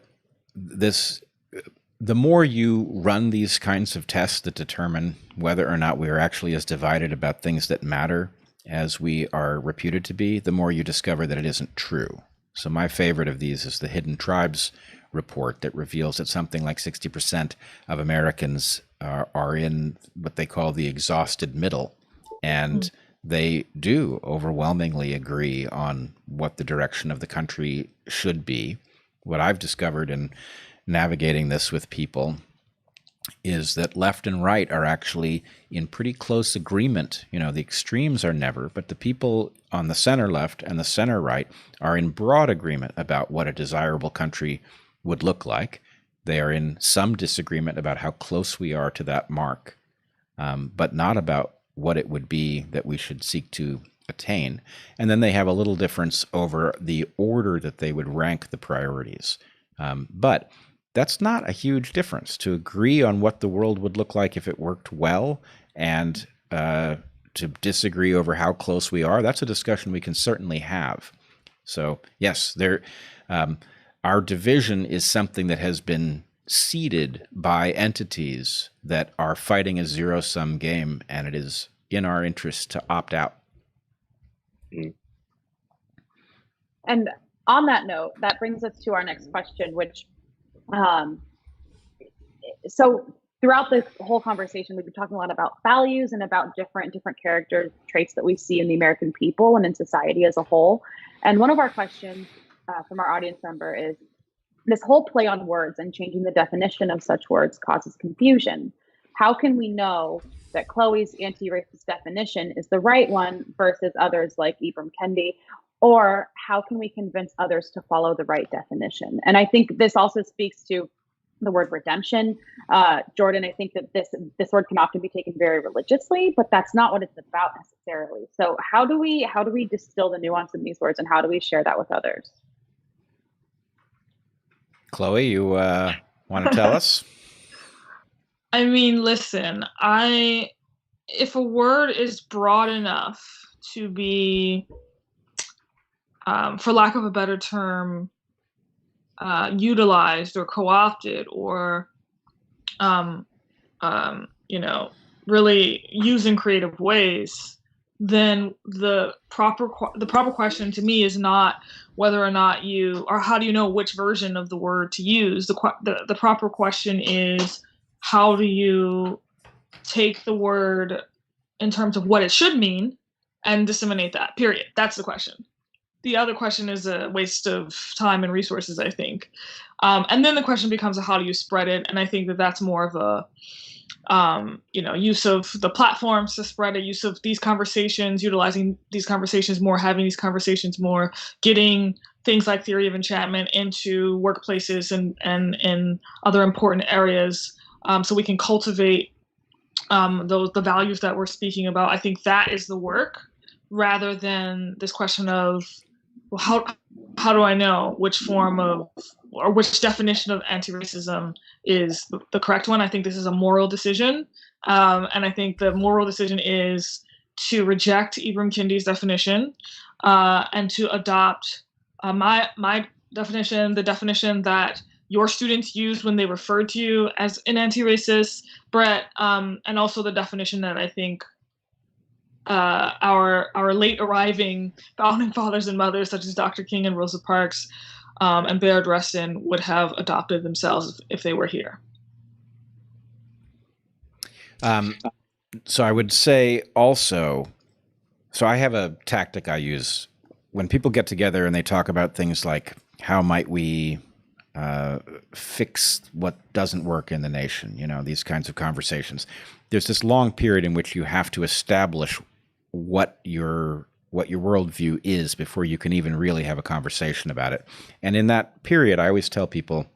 the more you run these kinds of tests that determine whether or not we are actually as divided about things that matter as we are reputed to be, the more you discover that it isn't true. So my favorite of these is the Hidden Tribes report that reveals that something like 60% of Americans are in what they call the exhausted middle. And they do overwhelmingly agree on what the direction of the country should be. What I've discovered in navigating this with people is that left and right are actually in pretty close agreement. You know, the extremes are never, but the people on the center left and the center right are in broad agreement about what a desirable country would look like. They are in some disagreement about how close we are to that mark, but not about what it would be that we should seek to attain. And then they have a little difference over the order that they would rank the priorities. But that's not a huge difference. To agree on what the world would look like if it worked well, and to disagree over how close we are, that's a discussion we can certainly have. So yes, our division is something that has been seeded by entities that are fighting a zero-sum game, and it is in our interest to opt out. And on that note, that brings us to our next question, which so throughout the whole conversation, we've been talking a lot about values and about different character traits that we see in the American people and in society as a whole. And one of our questions from our audience member is, this whole play on words and changing the definition of such words causes confusion. How can we know that Chloe's anti-racist definition is the right one versus others like Ibram Kendi? Or how can we convince others to follow the right definition? And I think this also speaks to the word redemption. Jordan, I think that this word can often be taken very religiously, but that's not what it's about necessarily. So how do we distill the nuance in these words, and how do we share that with others? Chloe, you want to tell us? I mean, listen, if a word is broad enough to be, for lack of a better term, utilized or co-opted or, really used in creative ways, then the proper question to me is not whether or not how do you know which version of the word to use. The proper question is, how do you take the word in terms of what it should mean and disseminate that, period. That's the question. The other question is a waste of time and resources, I think. And then the question becomes, how do you spread it? And I think that that's more of a, use of the platforms to spread it, use of these conversations, utilizing these conversations more, having these conversations more, getting things like theory of enchantment into workplaces and in other important areas, so we can cultivate the values that we're speaking about. I think that is the work, rather than this question of, well, how do I know which form of or which definition of anti-racism is the correct one? I think this is a moral decision, and I think the moral decision is to reject Ibram Kendi's definition and to adopt my definition, the definition that your students used when they referred to you as an anti-racist, Bret, and also the definition that I think our late arriving founding fathers and mothers, such as Dr. King and Rosa Parks and Bayard Rustin, would have adopted themselves if they were here. So I would say also, so I have a tactic I use when people get together and they talk about things like how might we fix what doesn't work in the nation, these kinds of conversations, there's this long period in which you have to establish what your worldview is before you can even really have a conversation about it. And in that period, I always tell people,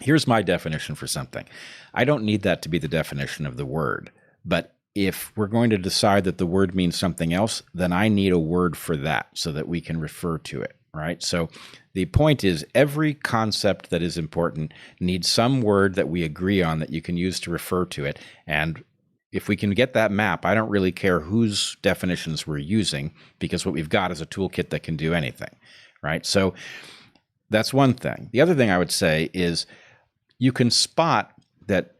here's my definition for something. I don't need that to be the definition of the word, but if we're going to decide that the word means something else, then I need a word for that so that we can refer to it, right? So the point is, every concept that is important needs some word that we agree on that you can use to refer to it. And if we can get that map, I don't really care whose definitions we're using, because what we've got is a toolkit that can do anything, right? So that's one thing. The other thing I would say is you can spot that,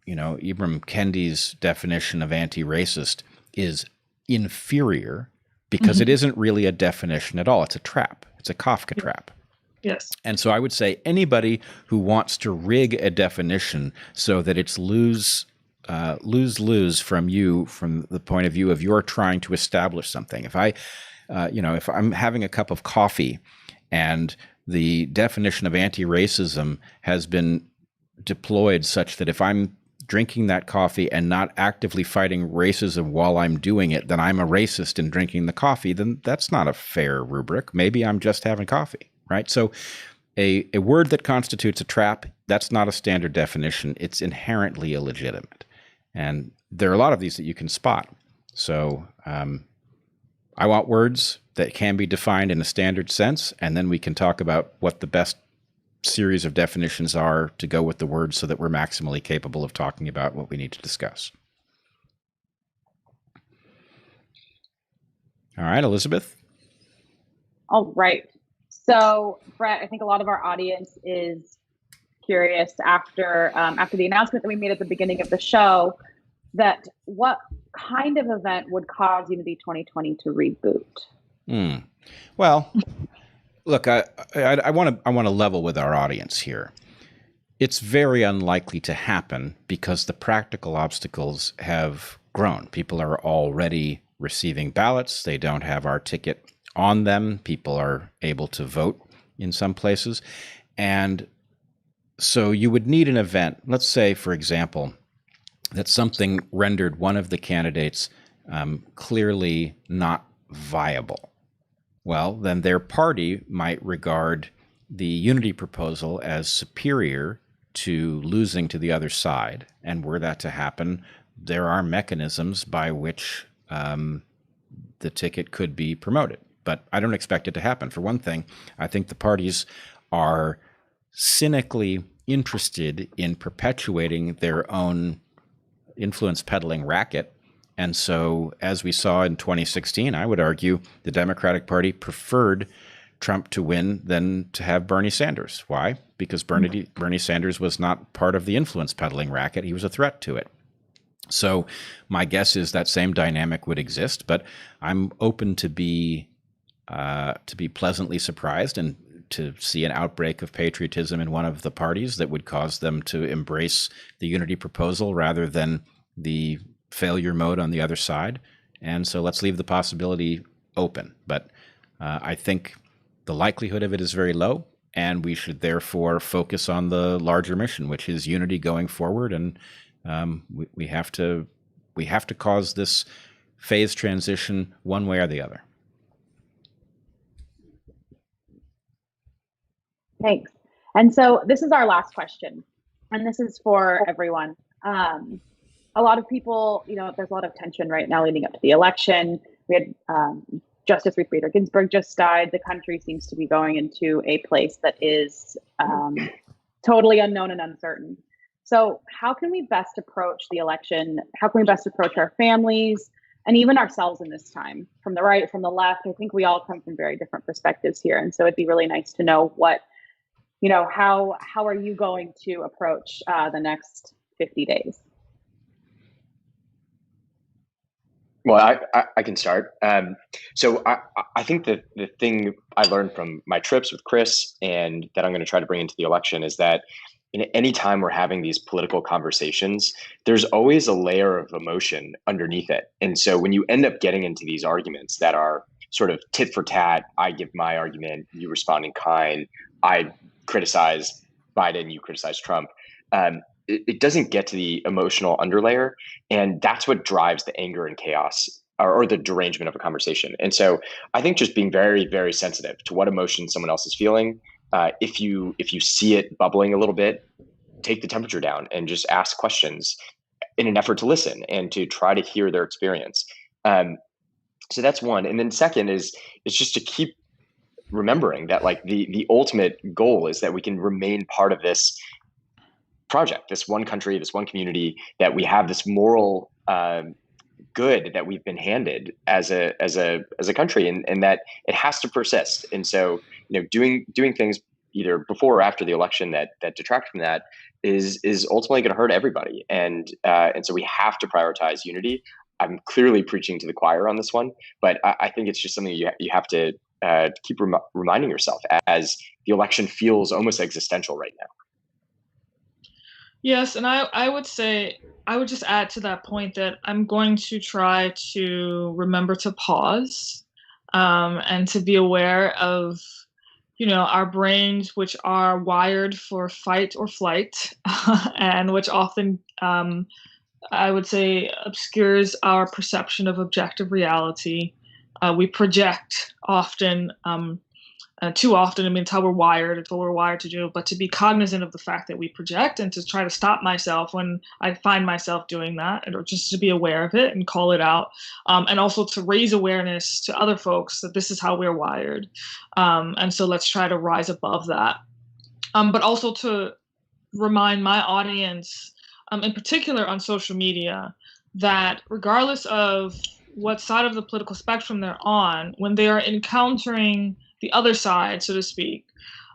Ibram Kendi's definition of anti-racist is inferior because it isn't really a definition at all. It's a trap. It's a Kafka trap. Yes. And so I would say anybody who wants to rig a definition so that it's lose from you, from the point of view of you're trying to establish something. If if I'm having a cup of coffee and the definition of anti-racism has been deployed such that if I'm drinking that coffee and not actively fighting racism while I'm doing it, then I'm a racist in drinking the coffee, then that's not a fair rubric. Maybe I'm just having coffee, right? So a word that constitutes a trap, that's not a standard definition. It's inherently illegitimate. And there are a lot of these that you can spot. So I want words that can be defined in a standard sense, and then we can talk about what the best series of definitions are to go with the words so that we're maximally capable of talking about what we need to discuss. All right, Elizabeth. All right. So, Bret, I think a lot of our audience is curious after the announcement that we made at the beginning of the show, that what kind of event would cause Unity 2020 to reboot? Well, look, I want to level with our audience here. It's very unlikely to happen because the practical obstacles have grown. People are already receiving ballots. They don't have our ticket on them. People are able to vote in some places. And so you would need an event. Let's say, for example, that something rendered one of the candidates clearly not viable. Well, then their party might regard the unity proposal as superior to losing to the other side. And were that to happen, there are mechanisms by which the ticket could be promoted. But I don't expect it to happen. For one thing, I think the parties are cynically interested in perpetuating their own influence peddling racket. And so, as we saw in 2016, I would argue the Democratic Party preferred Trump to win than to have Bernie Sanders. Why? Because Bernie Sanders was not part of the influence peddling racket. He was a threat to it. So my guess is that same dynamic would exist, but I'm open to be pleasantly surprised and to see an outbreak of patriotism in one of the parties that would cause them to embrace the unity proposal rather than the failure mode on the other side. And so let's leave the possibility open. But I think the likelihood of it is very low, and we should therefore focus on the larger mission, which is unity going forward. And we have to cause this phase transition one way or the other. Thanks. And so this is our last question, and this is for everyone. A lot of people, there's a lot of tension right now leading up to the election. We had Justice Ruth Bader Ginsburg just died. The country seems to be going into a place that is totally unknown and uncertain. So how can we best approach the election? How can we best approach our families and even ourselves in this time? From the right, from the left, I think we all come from very different perspectives here. And so it'd be really nice to know how are you going to approach the next 50 days? Well, I can start. So I think that the thing I learned from my trips with Chris and that I'm going to try to bring into the election is that in any time we're having these political conversations, there's always a layer of emotion underneath it. And so when you end up getting into these arguments that are sort of tit for tat. I give my argument, you respond in kind. I criticize Biden, you criticize Trump. It doesn't get to the emotional underlayer, and that's what drives the anger and chaos or the derangement of a conversation. And so I think just being very, very sensitive to what emotion someone else is feeling. If you see it bubbling a little bit, take the temperature down and just ask questions in an effort to listen and to try to hear their experience. So that's one. And then second is just to keep remembering that like the ultimate goal is that we can remain part of this project, this one country, this one community, that we have this moral good that we've been handed as a country, and that it has to persist. And so, doing things either before or after the election that detract from that is ultimately going to hurt everybody. And so we have to prioritize unity. I'm clearly preaching to the choir on this one, but I think it's just something you have to keep reminding yourself as the election feels almost existential right now. Yes, and I would say, I would just add to that point that I'm going to try to remember to pause and to be aware of, our brains, which are wired for fight or flight, and which often, I would say, obscures our perception of objective reality. We project often. Too often. I mean, it's how we're wired. It's what we're wired to do. But to be cognizant of the fact that we project, and to try to stop myself when I find myself doing that, or just to be aware of it and call it out. And also to raise awareness to other folks that this is how we're wired. And so let's try to rise above that. But also to remind my audience, in particular on social media, that regardless of what side of the political spectrum they're on, when they are encountering the other side, so to speak,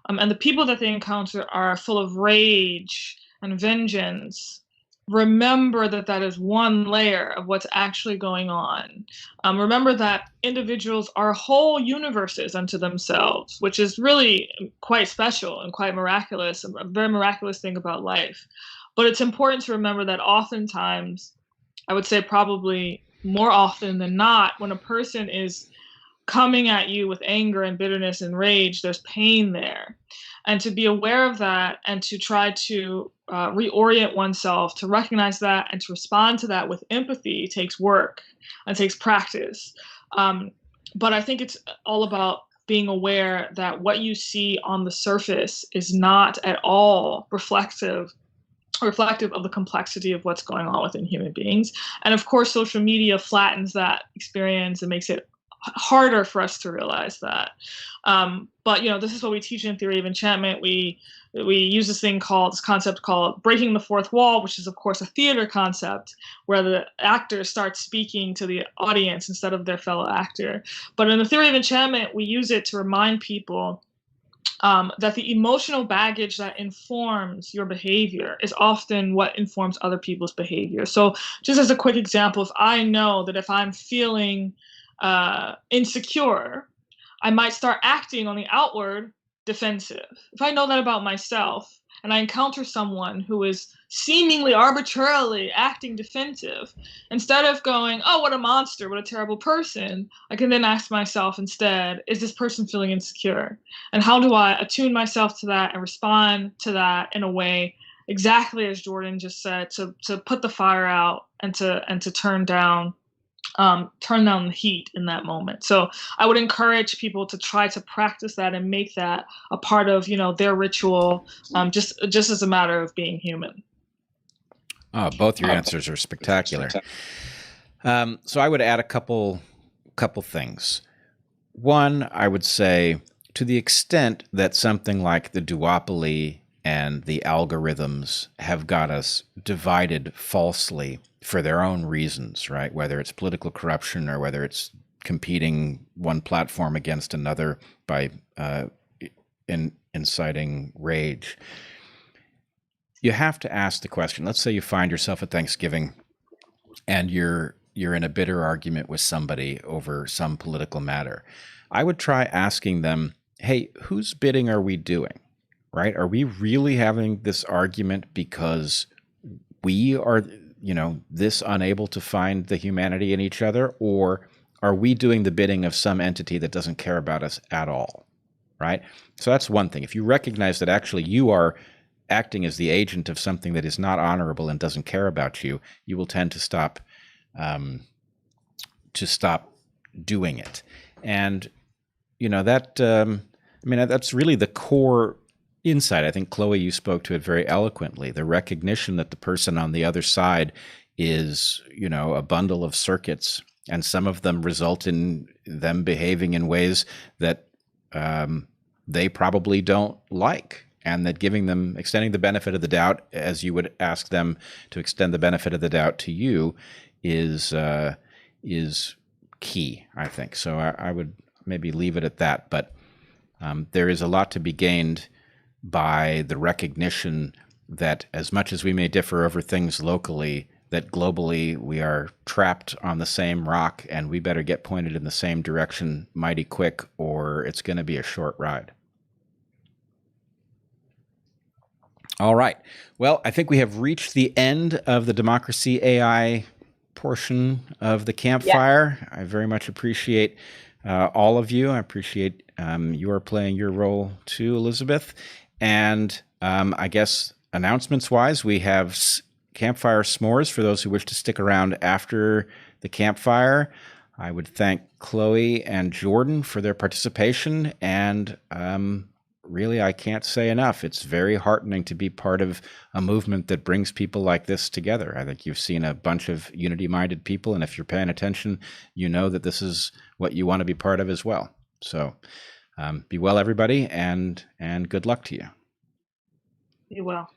and the people that they encounter are full of rage and vengeance, remember that that is one layer of what's actually going on. Remember that individuals are whole universes unto themselves, which is really quite special and quite miraculous, a very miraculous thing about life. But it's important to remember that oftentimes, I would say probably more often than not, when a person is coming at you with anger and bitterness and rage, there's pain there. And to be aware of that and to try to reorient oneself to recognize that and to respond to that with empathy takes work and takes practice. But I think it's all about being aware that what you see on the surface is not at all reflective of the complexity of what's going on within human beings. And of course, social media flattens that experience and makes it harder for us to realize that. But this is what we teach in Theory of Enchantment. We use this concept called breaking the fourth wall, which is of course a theater concept where the actor starts speaking to the audience instead of their fellow actor. But in the Theory of Enchantment, we use it to remind people that the emotional baggage that informs your behavior is often what informs other people's behavior. So just as a quick example, if I know that if I'm feeling insecure, I might start acting on the outward defensive. If I know that about myself and I encounter someone who is seemingly arbitrarily acting defensive, instead of going, oh, what a monster, what a terrible person, I can then ask myself instead, is this person feeling insecure? And how do I attune myself to that and respond to that in a way, exactly as Jordan just said, to put the fire out and to turn down the heat in that moment. So I would encourage people to try to practice that and make that a part of, their ritual, just as a matter of being human. Both your answers are spectacular. So I would add a couple things. One, I would say, to the extent that something like the duopoly and the algorithms have got us divided falsely for their own reasons, right? Whether it's political corruption or whether it's competing one platform against another by inciting rage. You have to ask the question. Let's say you find yourself at Thanksgiving and you're in a bitter argument with somebody over some political matter. I would try asking them, hey, whose bidding are we doing? Right? Are we really having this argument because we are, this unable to find the humanity in each other? Or are we doing the bidding of some entity that doesn't care about us at all, right? So that's one thing. If you recognize that actually you are acting as the agent of something that is not honorable and doesn't care about you, you will tend to stop doing it. And that that's really the core insight. I think, Chloe, you spoke to it very eloquently. The recognition that the person on the other side is, a bundle of circuits, and some of them result in them behaving in ways that they probably don't like, and that extending the benefit of the doubt, as you would ask them to extend the benefit of the doubt to you, is key, I think. So I would maybe leave it at that. But there is a lot to be gained by the recognition that as much as we may differ over things locally, that globally we are trapped on the same rock, and we better get pointed in the same direction mighty quick, or it's going to be a short ride. All right. Well, I think we have reached the end of the Democracy AI portion of the Campfire. Yeah. I very much appreciate all of you. I appreciate your playing your role too, Elizabeth. And I guess announcements-wise, we have Campfire S'mores for those who wish to stick around after the Campfire. I would thank Chloe and Jordan for their participation, and really, I can't say enough. It's very heartening to be part of a movement that brings people like this together. I think you've seen a bunch of unity-minded people, and if you're paying attention, you know that this is what you want to be part of as well. So be well, everybody, and good luck to you. Be well.